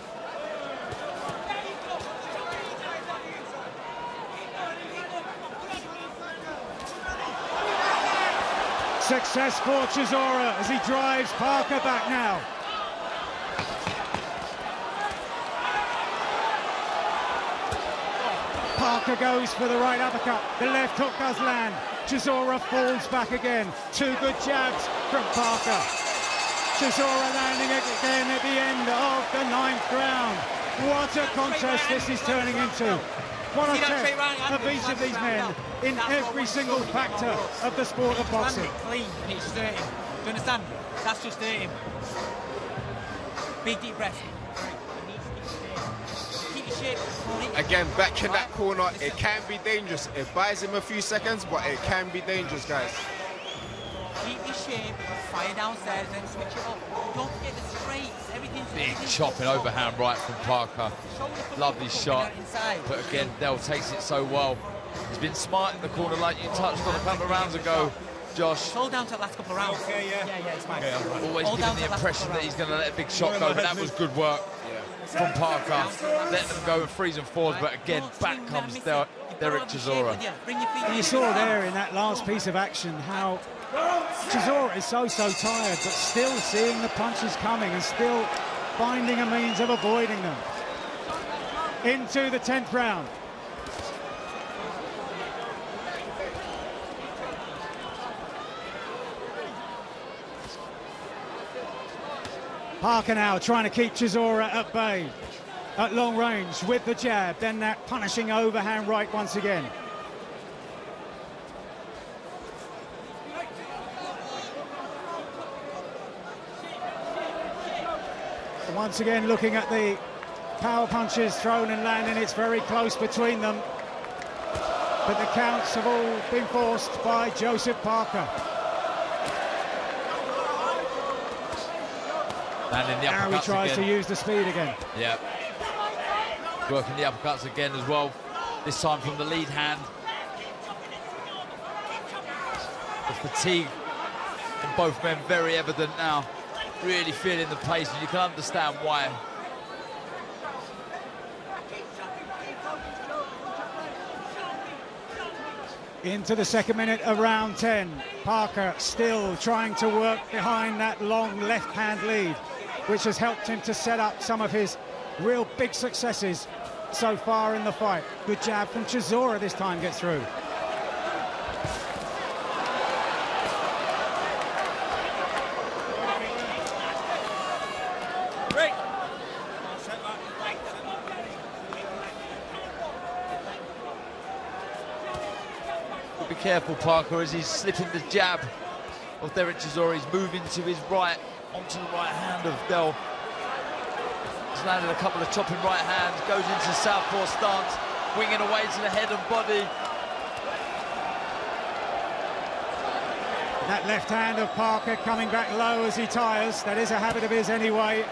Success for Chisora as he drives Parker back now. Parker goes for the right uppercut. The left hook does land. Chisora falls back again. 2 good jabs from Parker. Chisora landing it again at the end of the 9th round. What a contest this is turning into. What a test of each of these men in every single factor of the sport of boxing. Land it clean and it's hurting. Do you understand? That's just hurting. Big deep breath. Keep your shape. Again, back in that corner, it can be dangerous. It buys him a few seconds, but it can be dangerous, guys. Keep your shape, fire downstairs, then switch it up. Don't forget the straights. Big chopping overhand right from Parker. Lovely shot. But again, Dell takes it so well. He's been smart in the corner like you touched on a couple of rounds ago, Josh. Hold down to the last couple of rounds. Yeah, it's fine. Always giving the impression that he's going to let a big shot go, but that was good work from Parker. Letting them go and 3s and 4s, but again, back comes Derek Chisora. You saw there in that last piece of action how Chisora is so tired, but still seeing the punches coming and still finding a means of avoiding them. Into the 10th round. Parker now trying to keep Chisora at bay, at long range with the jab, then that punishing overhand right once again. And once again looking at the power punches thrown and landing, it's very close between them. But the counts have all been forced by Joseph Parker. Landing the uppercuts now he tries again. to use the speed again. Yeah. Working the uppercuts again as well. This time from the lead hand. The fatigue from both men very evident now. Really feeling the pace, and you can understand why. Into the 2nd minute of round 10. Parker still trying to work behind that long left-hand lead, which has helped him to set up some of his real big successes so far in the fight. Good jab from Chisora this time gets through. Be careful, Parker, as he's slipping the jab of Derek Chisora. He's moving to his right, onto the right hand of Dell. He's landed a couple of chopping right hands, goes into southpaw stance, winging away to the head and body. That left hand of Parker coming back low as he tires. That is a habit of his anyway.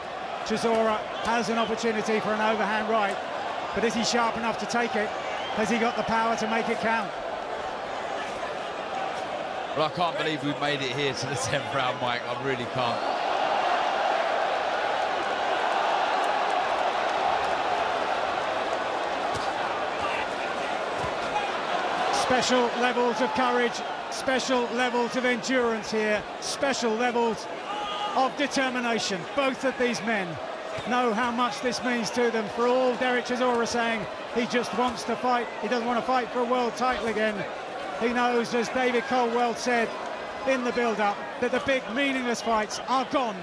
Chisora has an opportunity for an overhand right, but is he sharp enough to take it? Has he got the power to make it count? Well, I can't believe we've made it here to the 10th round, Mike. I really can't. Special levels of courage, special levels of endurance here, special levels of determination. Both of these men know how much this means to them. For all Derek Chisora saying he just wants to fight, he doesn't want to fight for a world title again. He knows, as David Colwell said in the build-up, that the big meaningless fights are gone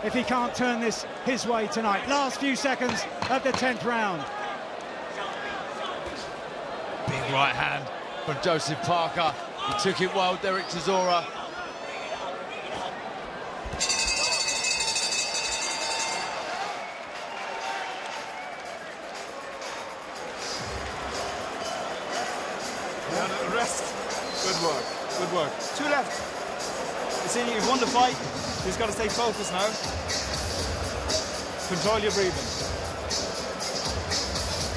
if he can't turn this his way tonight. Last few seconds of the 10th round. Big right hand from Joseph Parker. He took it well, Derek Chisora. Rest. Good work. Good work. 2 left. See, you've won the fight. You just got to stay focused now. Control your breathing.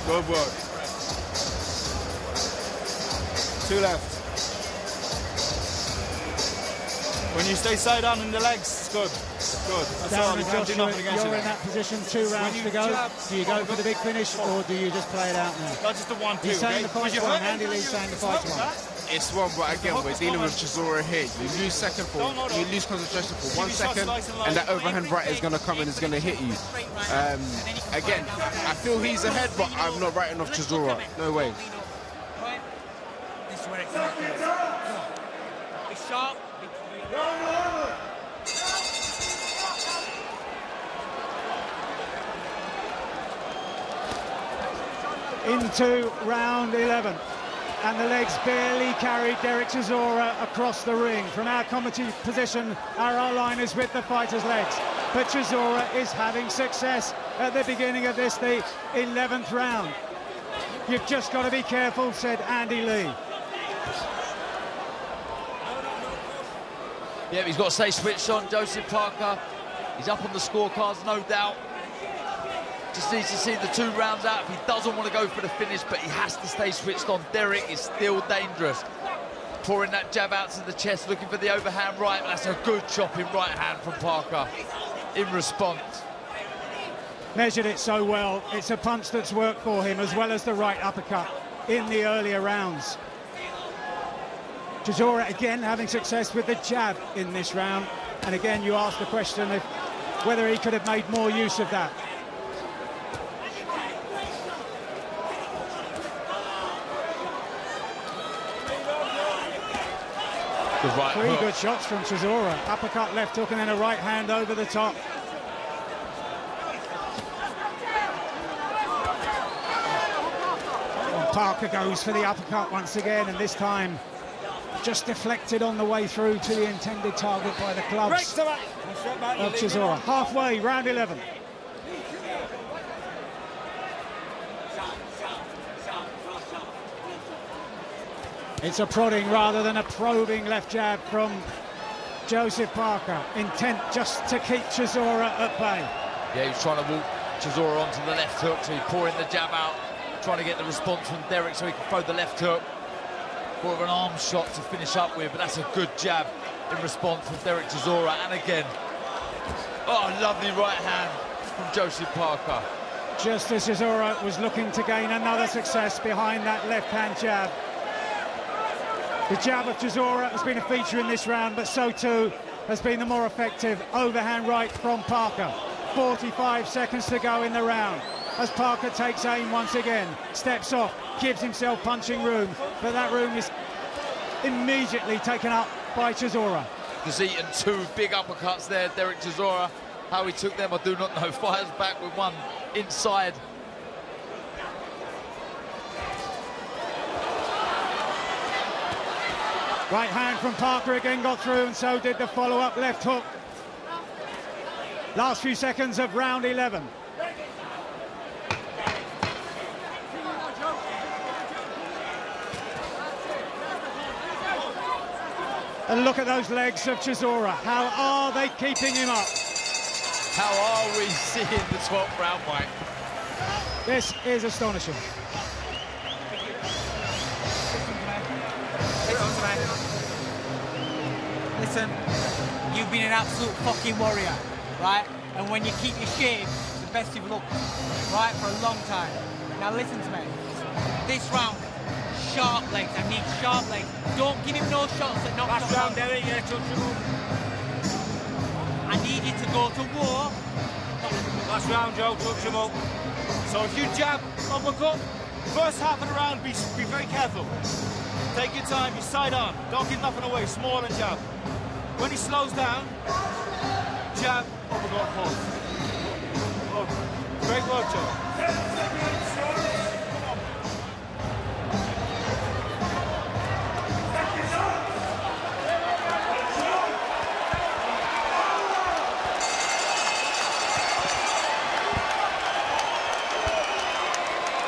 Good work. 2 left. When you stay side on in the legs, it's good. Good. That's all. You can't do nothing against You're it. in that position, 2 rounds to go. Do you go for the big finish, or do you just play it out now? Not just the 1-2. He's saying the fight's won. Andy Lee's saying the fight's won. It's one, but again, we're dealing with Chisora here. You lose you lose concentration for 1 second, and that overhand right is going to come and it's going to hit you. Again, I feel he's ahead, but I'm not writing off Chisora. No way. This is where it's at. Be sharp. Into round 11. And the legs barely carried Derek Chisora across the ring. From our commentary position, our line is with the fighter's legs. But Chisora is having success at the beginning of this, the 11th round. You've just got to be careful, said Andy Lee. Yeah, he's got to stay switched on. Joseph Parker, he's up on the scorecards, no doubt. Just needs to see the 2 rounds out if he doesn't want to go for the finish, but he has to stay switched on. Derek is still dangerous. Pouring that jab out to the chest, looking for the overhand right. That's a good chopping right hand from Parker in response. Measured it so well. It's a punch that's worked for him, as well as the right uppercut in the earlier rounds. Chisora again having success with the jab in this round. And again, you ask the question of whether he could have made more use of that. Right 3 good shots from Chisora. Uppercut, left hook, and then a right hand over the top. And Parker goes for the uppercut once again, and this time just deflected on the way through to the intended target by the clubs of Chisora. Halfway, round 11. It's a prodding rather than a probing left jab from Joseph Parker, intent just to keep Chisora at bay. Yeah, he's trying to walk Chisora onto the left hook, so he's pouring the jab out, trying to get the response from Derek so he can throw the left hook. More of an arm shot to finish up with, but that's a good jab in response from Derek Chisora. And again, oh, lovely right hand from Joseph Parker. Just as Chisora was looking to gain another success behind that left-hand jab. The jab of Chisora has been a feature in this round, but so too has been the more effective overhand right from Parker. 45 seconds to go in the round as Parker takes aim once again, steps off, gives himself punching room, but that room is immediately taken up by Chisora. He's eaten 2 big uppercuts there, Derek Chisora. How he took them, I do not know. Fires back with one inside. Right hand from Parker again got through, and so did the follow-up left hook. Last few seconds of round 11. And look at those legs of Chisora. How are they keeping him up? How are we seeing the 12th round, Mike? This is astonishing. Listen, you've been an absolute fucking warrior, right? And when you keep your shape, it's the best you've looked, right, for a long time. Now listen to me. This round, sharp legs. I need sharp legs. Don't give him no shots that knock him down. Derek, yeah, touch him up. I need you to go to war. Last round, Joe, touch him up. So if you jab, uppercut, first half of the round, be very careful. Take your time, you side on. Don't give nothing away, small and jab. When he slows down, jab, uppercut, pull. Oh, great work, Joe.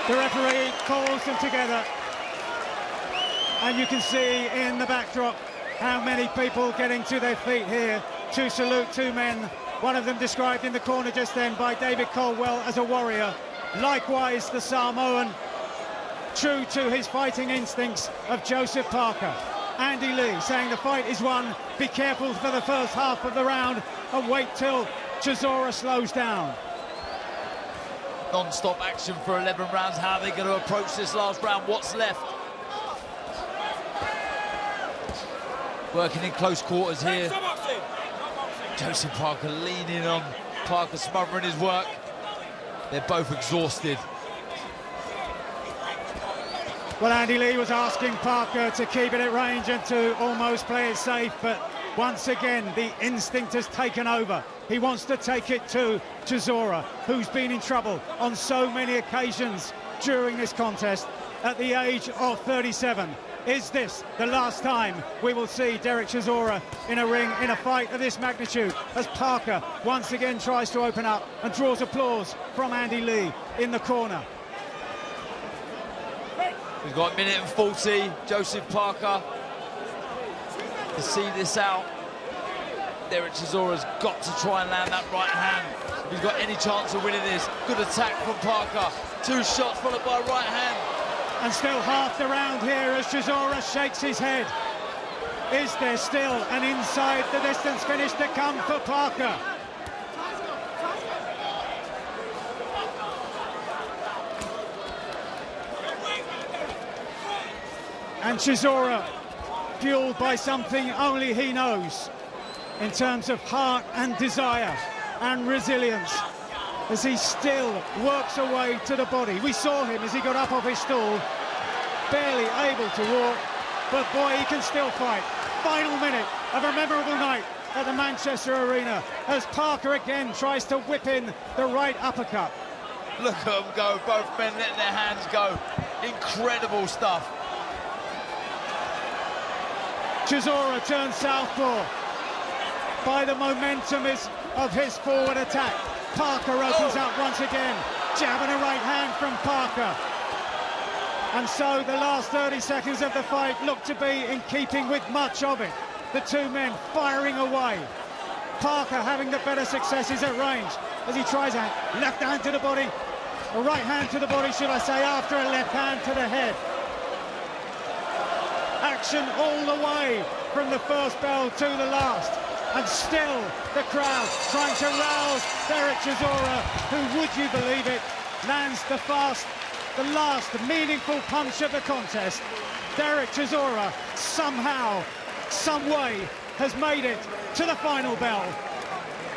The referee calls them together, and you can see in the backdrop How many people getting to their feet here to salute two men, one of them described in the corner just then by David Caldwell as a warrior. Likewise, the Samoan, true to his fighting instincts, of Joseph Parker. Andy Lee saying the fight is won, be careful for the first half of the round and wait till Chisora slows down. Non-stop action for 11 rounds. How are they going to approach this last round? What's left? Working in close quarters here. Joseph Parker leaning on Parker, smothering his work. They're both exhausted. Well, Andy Lee was asking Parker to keep it at range and to almost play it safe, but once again, the instinct has taken over. He wants to take it to Chisora, who's been in trouble on so many occasions during this contest at the age of 37. Is this the last time we will see Derek Chisora in a ring in a fight of this magnitude, as Parker once again tries to open up and draws applause from Andy Lee in the corner? We've got a minute and 40. Joseph Parker to see this out. Derek Chisora's got to try and land that right hand if he's got any chance of winning this. Good attack from Parker. 2 shots followed by a right hand. And still half the round here as Chisora shakes his head. Is there still an inside the distance finish to come for Parker? And Chisora, fueled by something only he knows in terms of heart and desire and resilience, as he still works away to the body. We saw him as he got up off his stool, barely able to walk, but boy, he can still fight. Final minute of a memorable night at the Manchester Arena as Parker again tries to whip in the right uppercut. Look at them go, both men letting their hands go. Incredible stuff. Chisora turns southpaw by the momentum of his forward attack. Parker opens up once again, jabbing a right hand from Parker. And so the last 30 seconds of the fight look to be in keeping with much of it. The two men firing away. Parker having the better successes at range as he tries a left hand to the body, a right hand to the body, should I say, after a left hand to the head. Action all the way from the first bell to the last. And still the crowd trying to rouse Derek Chisora, who, would you believe it, lands the last meaningful punch of the contest. Derek Chisora somehow, some way, has made it to the final bell.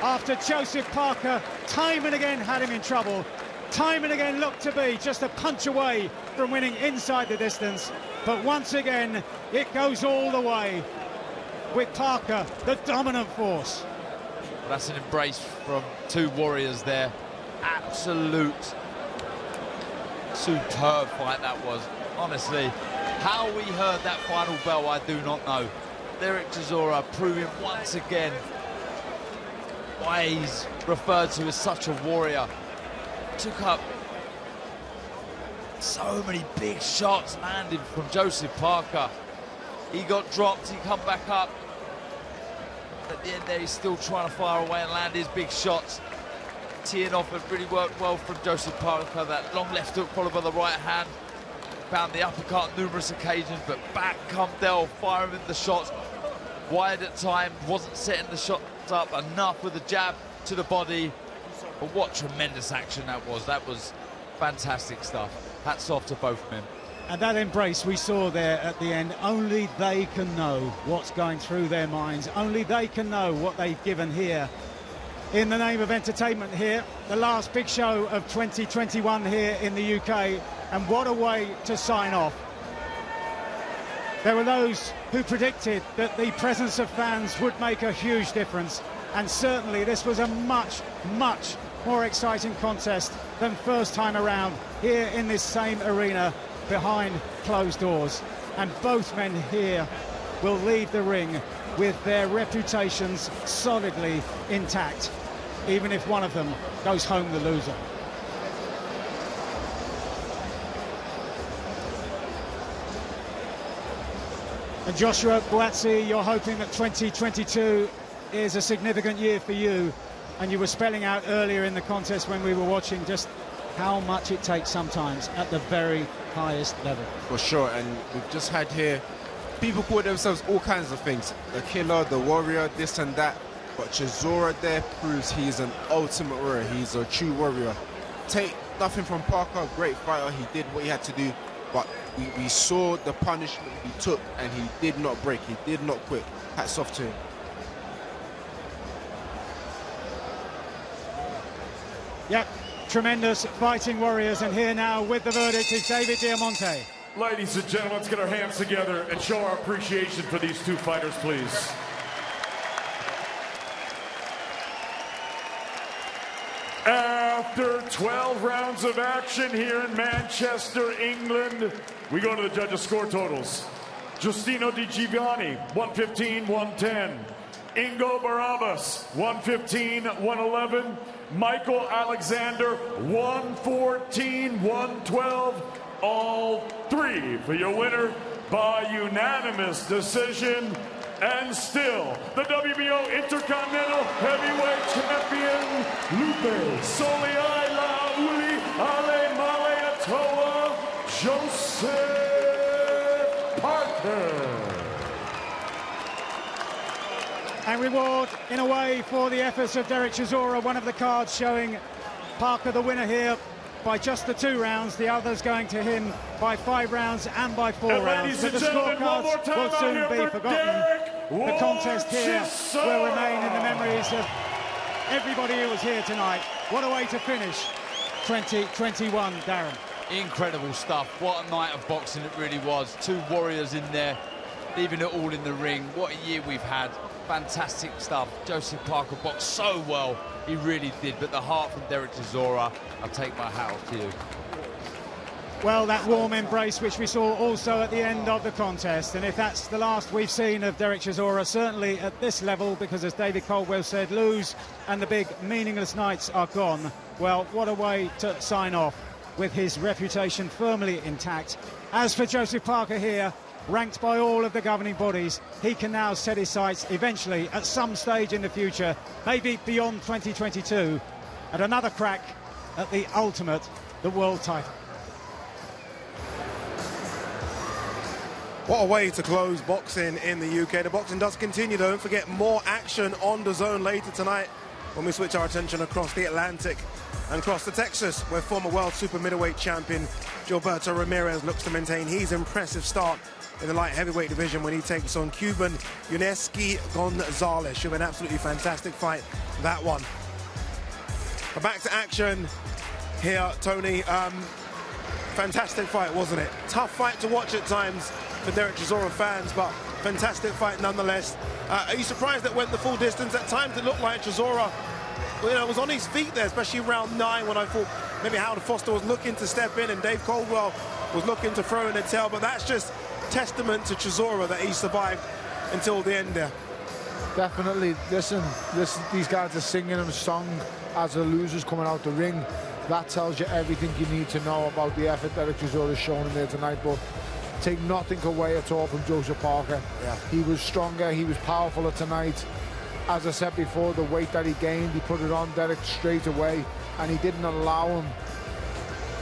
After Joseph Parker time and again had him in trouble, time and again looked to be just a punch away from winning inside the distance. But once again, it goes all the way, with Parker the dominant force. Well, that's an embrace from two warriors there. Absolute superb fight that was. Honestly, how we heard that final bell, I do not know. Derek Chisora proving once again why he's referred to as such a warrior. Took up so many big shots landed from Joseph Parker. He got dropped, he come back up. At the end there, he's still trying to fire away and land his big shots. Teeing off had really worked well from Joseph Parker. That long left hook followed by the right hand. Found the uppercut on numerous occasions, but back come Del, firing the shots. Wide at times, wasn't setting the shots up enough with the jab to the body. But what tremendous action that was. That was fantastic stuff. Hats off to both men. And that embrace we saw there at the end, only they can know what's going through their minds. Only they can know what they've given here. In the name of entertainment here, the last big show of 2021 here in the UK. And what a way to sign off. There were those who predicted that the presence of fans would make a huge difference. And certainly this was a much, much more exciting contest than first time around here in this same arena behind closed doors. And both men here will leave the ring with their reputations solidly intact, even if one of them goes home the loser. And Joshua Buatsi, you're hoping that 2022 is a significant year for you, and you were spelling out earlier in the contest when we were watching just how much it takes sometimes at the very highest level. For sure, and we've just had here, people call themselves all kinds of things. The killer, the warrior, this and that. But Chisora there proves he's an ultimate warrior. He's a true warrior. Take nothing from Parker, great fighter. He did what he had to do. But we saw the punishment he took, and he did not break. He did not quit. Hats off to him. Yep, tremendous fighting warriors. And here now with the verdict is David Diamante. Ladies and gentlemen, let's get our hands together and show our appreciation for these two fighters, please. After 12 rounds of action here in Manchester, England, we go to the judges' score totals. Giustino Di Giovanni, 115-110. Ingo Barabas, 115-111. Michael Alexander, 114-112. All three for your winner by unanimous decision. And still, the WBO Intercontinental Heavyweight Champion, Lupe Soliai Lauli Ale Maleatoa, Joseph Parker. And reward, in a way, for the efforts of Derek Chisora, one of the cards showing Parker the winner here by just the 2 rounds, the others going to him by 5 rounds and by 4 rounds. But the scorecards will soon be forgotten. The contest here will remain in the memories of everybody who was here tonight. What a way to finish 2021, Darren. Incredible stuff. What a night of boxing it really was. 2 warriors in there, leaving it all in the ring. What a year we've had. Fantastic stuff. Joseph Parker boxed so well. He really did. But the heart from Derek Chisora, I'll take my hat off to you. Well, that warm embrace which we saw also at the end of the contest, and if that's the last we've seen of Derek Chisora, certainly at this level, because as David Caldwell said, lose and the big meaningless nights are gone. Well, what a way to sign off with his reputation firmly intact. As for Joseph Parker here, ranked by all of the governing bodies, he can now set his sights eventually at some stage in the future, maybe beyond 2022, at another crack at the ultimate, the world title. What a way to close boxing in the UK. The boxing does continue, though. Don't forget more action on the zone later tonight when we switch our attention across the Atlantic and across to Texas, where former world super middleweight champion Gilberto Ramirez looks to maintain his impressive start in the light heavyweight division when he takes on Cuban Yuneski Gonzalez. Should be an absolutely fantastic fight, that one. But back to action here, Tony. Fantastic fight, wasn't it? Tough fight to watch at times for Derek Chisora fans, but fantastic fight nonetheless. Are you surprised that went the full distance? At times it looked like Chisora, was on his feet there, especially round 9, when I thought maybe Howard Foster was looking to step in and Dave Caldwell was looking to throw in a tail, but that's just testament to Chisora that he survived until the end there. Definitely. Listen, these guys are singing a song as the losers coming out the ring. That tells you everything you need to know about the effort that Chisora has shown in there tonight. But take nothing away at all from Joseph Parker. Yeah. He was stronger, he was powerful tonight. As I said before, the weight that he gained, he put it on Derek straight away, and he didn't allow him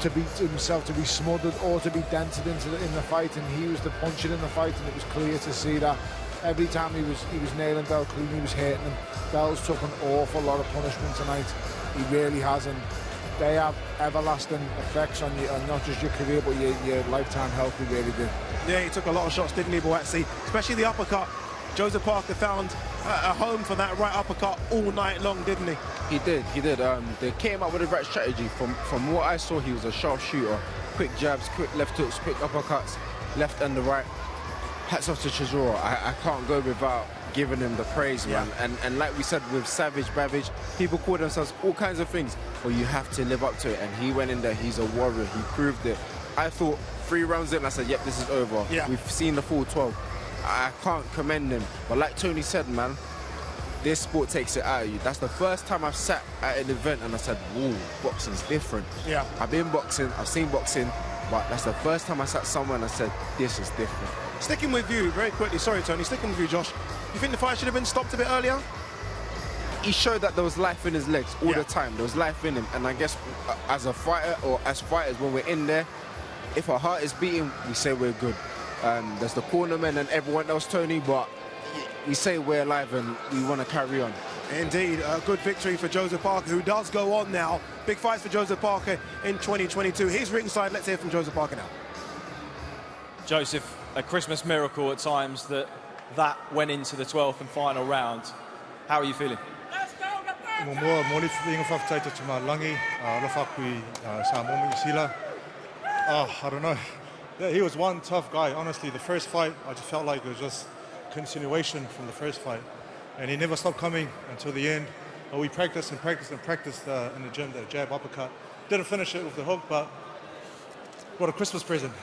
to be himself to be smothered or to be dented in the fight, and he was the puncher in the fight, and it was clear to see that every time he was nailing Del Clean, he was hitting him. Del's took an awful lot of punishment tonight. He really has, and they have everlasting effects on you, on not just your career but your lifetime health. He really did. Yeah, he took a lot of shots, didn't he, Buatsi? Especially the uppercut. Joseph Parker found a home for that right uppercut all night long, didn't he? He did. They came up with the right strategy. From what I saw, he was a sharpshooter. Quick jabs, quick left hooks, quick uppercuts, left and the right. Hats off to Chisora. I can't go without giving him the praise, man. And like we said with Savage, Babbage, people call themselves all kinds of things, but you have to live up to it. And he went in there, he's a warrior, he proved it. I thought 3 rounds in, I said, yep, this is over. Yeah. We've seen the full 12. I can't commend him. But like Tony said, man, this sport takes it out of you. That's the first time I've sat at an event and I said, whoa, boxing's different. Yeah. I've been boxing, I've seen boxing, but that's the first time I sat somewhere and I said, this is different. Sticking with you, very quickly, sorry Tony, sticking with you, Josh. You think the fight should have been stopped a bit earlier? He showed that there was life in his legs all the time. There was life in him. And I guess as a fighter, or as fighters, when we're in there, if our heart is beating, we say we're good. There's the cornermen and everyone else, Tony, but we say we're alive and we want to carry on. Indeed, a good victory for Joseph Parker, who does go on now. Big fights for Joseph Parker in 2022. He's ringside. Let's hear from Joseph Parker now. Joseph, a Christmas miracle at times that went into the 12th and final round. How are you feeling? I don't know. Yeah, he was one tough guy. Honestly, the first fight, I just felt like it was just continuation from the first fight. And he never stopped coming until the end. We practiced and practiced and practiced in the gym, the jab, uppercut. Didn't finish it with the hook, but what a Christmas present.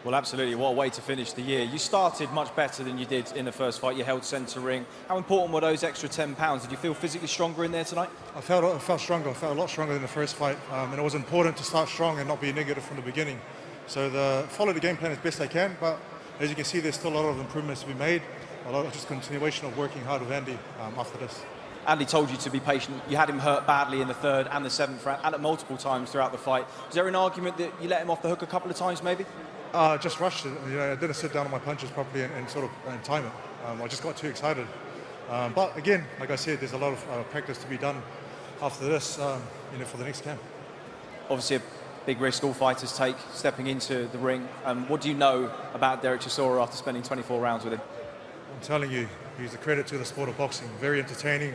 Well, absolutely. What a way to finish the year. You started much better than you did in the first fight. You held centre ring. How important were those extra 10 pounds? Did you feel physically stronger in there tonight? I felt stronger. I felt a lot stronger than the first fight. And it was important to start strong and not be negative from the beginning. So follow the game plan as best I can. But as you can see, there's still a lot of improvements to be made. A lot of just continuation of working hard with Andy after this. Andy told you to be patient. You had him hurt badly in the 3rd and the 7th round, and at multiple times throughout the fight. Is there an argument that you let him off the hook a couple of times, maybe? Just rushed it. You know, I didn't sit down on my punches properly and sort of time it. I just got too excited. But again, like I said, there's a lot of practice to be done after this, for the next camp. Obviously, a big risk all fighters take stepping into the ring. What do you know about Derek Chisora after spending 24 rounds with him? I'm telling you, he's a credit to the sport of boxing. Very entertaining.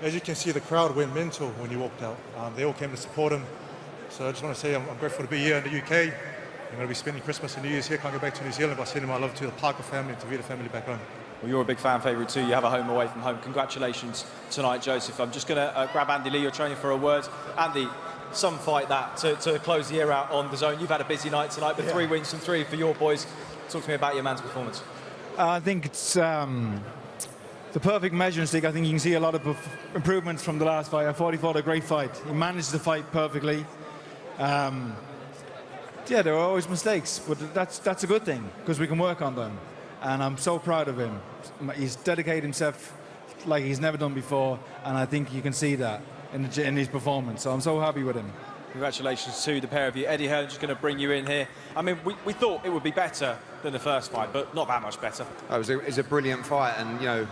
As you can see, the crowd went mental when he walked out. They all came to support him. So I just want to say I'm grateful to be here in the UK. I'm going to be spending Christmas and New Year's here. Can't go back to New Zealand, but sending my love to the Parker family and to Vita family back home. Well, you're a big fan favourite too. You have a home away from home. Congratulations tonight, Joseph. I'm just going to grab Andy Lee, your trainer, for a word. Andy, some fight that to close the year out on the zone. You've had a busy night tonight, but 3 wins from 3 for your boys. Talk to me about your man's performance. I think it's the perfect measuring stick. I think you can see a lot of improvements from the last fight. I thought he fought a great fight. He managed the fight perfectly. Yeah, there are always mistakes, but that's a good thing because we can work on them. And I'm so proud of him. He's dedicated himself like he's never done before, and I think you can see that in his performance. So I'm so happy with him. Congratulations to the pair of you. Eddie Hearn, just going to bring you in here. I mean, we thought it would be better than the first fight, but not that much better. It was a brilliant fight, and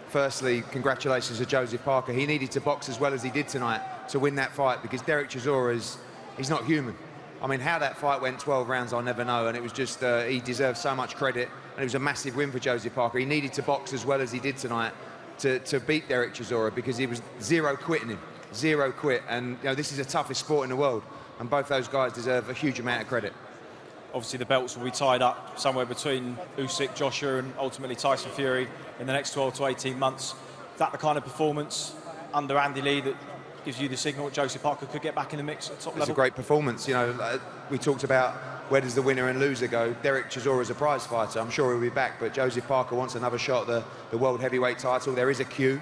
firstly, congratulations to Joseph Parker. He needed to box as well as he did tonight to win that fight because Derek Chisora he's not human. I mean, how that fight went 12 rounds, I'll never know, and it was just he deserves so much credit, and it was a massive win for Joseph Parker. He needed to box as well as he did tonight to beat Derek Chisora because he was zero quitting him. Zero quit, and this is the toughest sport in the world, and both those guys deserve a huge amount of credit. Obviously, the belts will be tied up somewhere between Usyk, Joshua, and ultimately Tyson Fury in the next 12 to 18 months. Is that the kind of performance under Andy Lee that gives you the signal that Joseph Parker could get back in the mix at top level? It's a great performance. We talked about where does the winner and loser go. Derek Chisora is a prize fighter. I'm sure he'll be back, but Joseph Parker wants another shot at the world heavyweight title. There is a queue,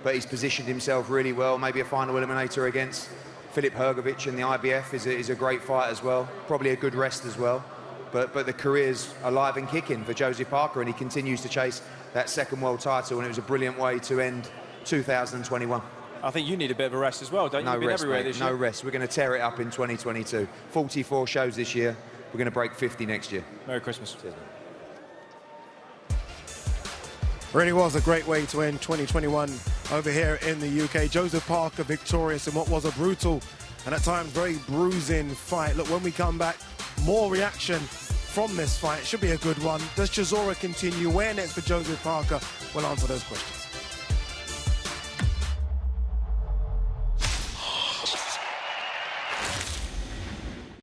but he's positioned himself really well. Maybe a final eliminator against Filip Hrgovic in the IBF is a great fight as well. Probably a good rest as well. But the career's alive and kicking for Joseph Parker, and he continues to chase that second world title, and it was a brilliant way to end 2021. I think you need a bit of a rest as well, don't you? No You've been rest, everywhere mate. this year. No rest. We're going to tear it up in 2022. 44 shows this year. We're going to break 50 next year. Merry Christmas. Cheers, Really was a great way to end 2021 over here in the UK. Joseph Parker victorious in what was a brutal and at times very bruising fight. Look, when we come back, more reaction from this fight. It should be a good one. Does Chisora continue? Where next for Joseph Parker? We'll answer those questions.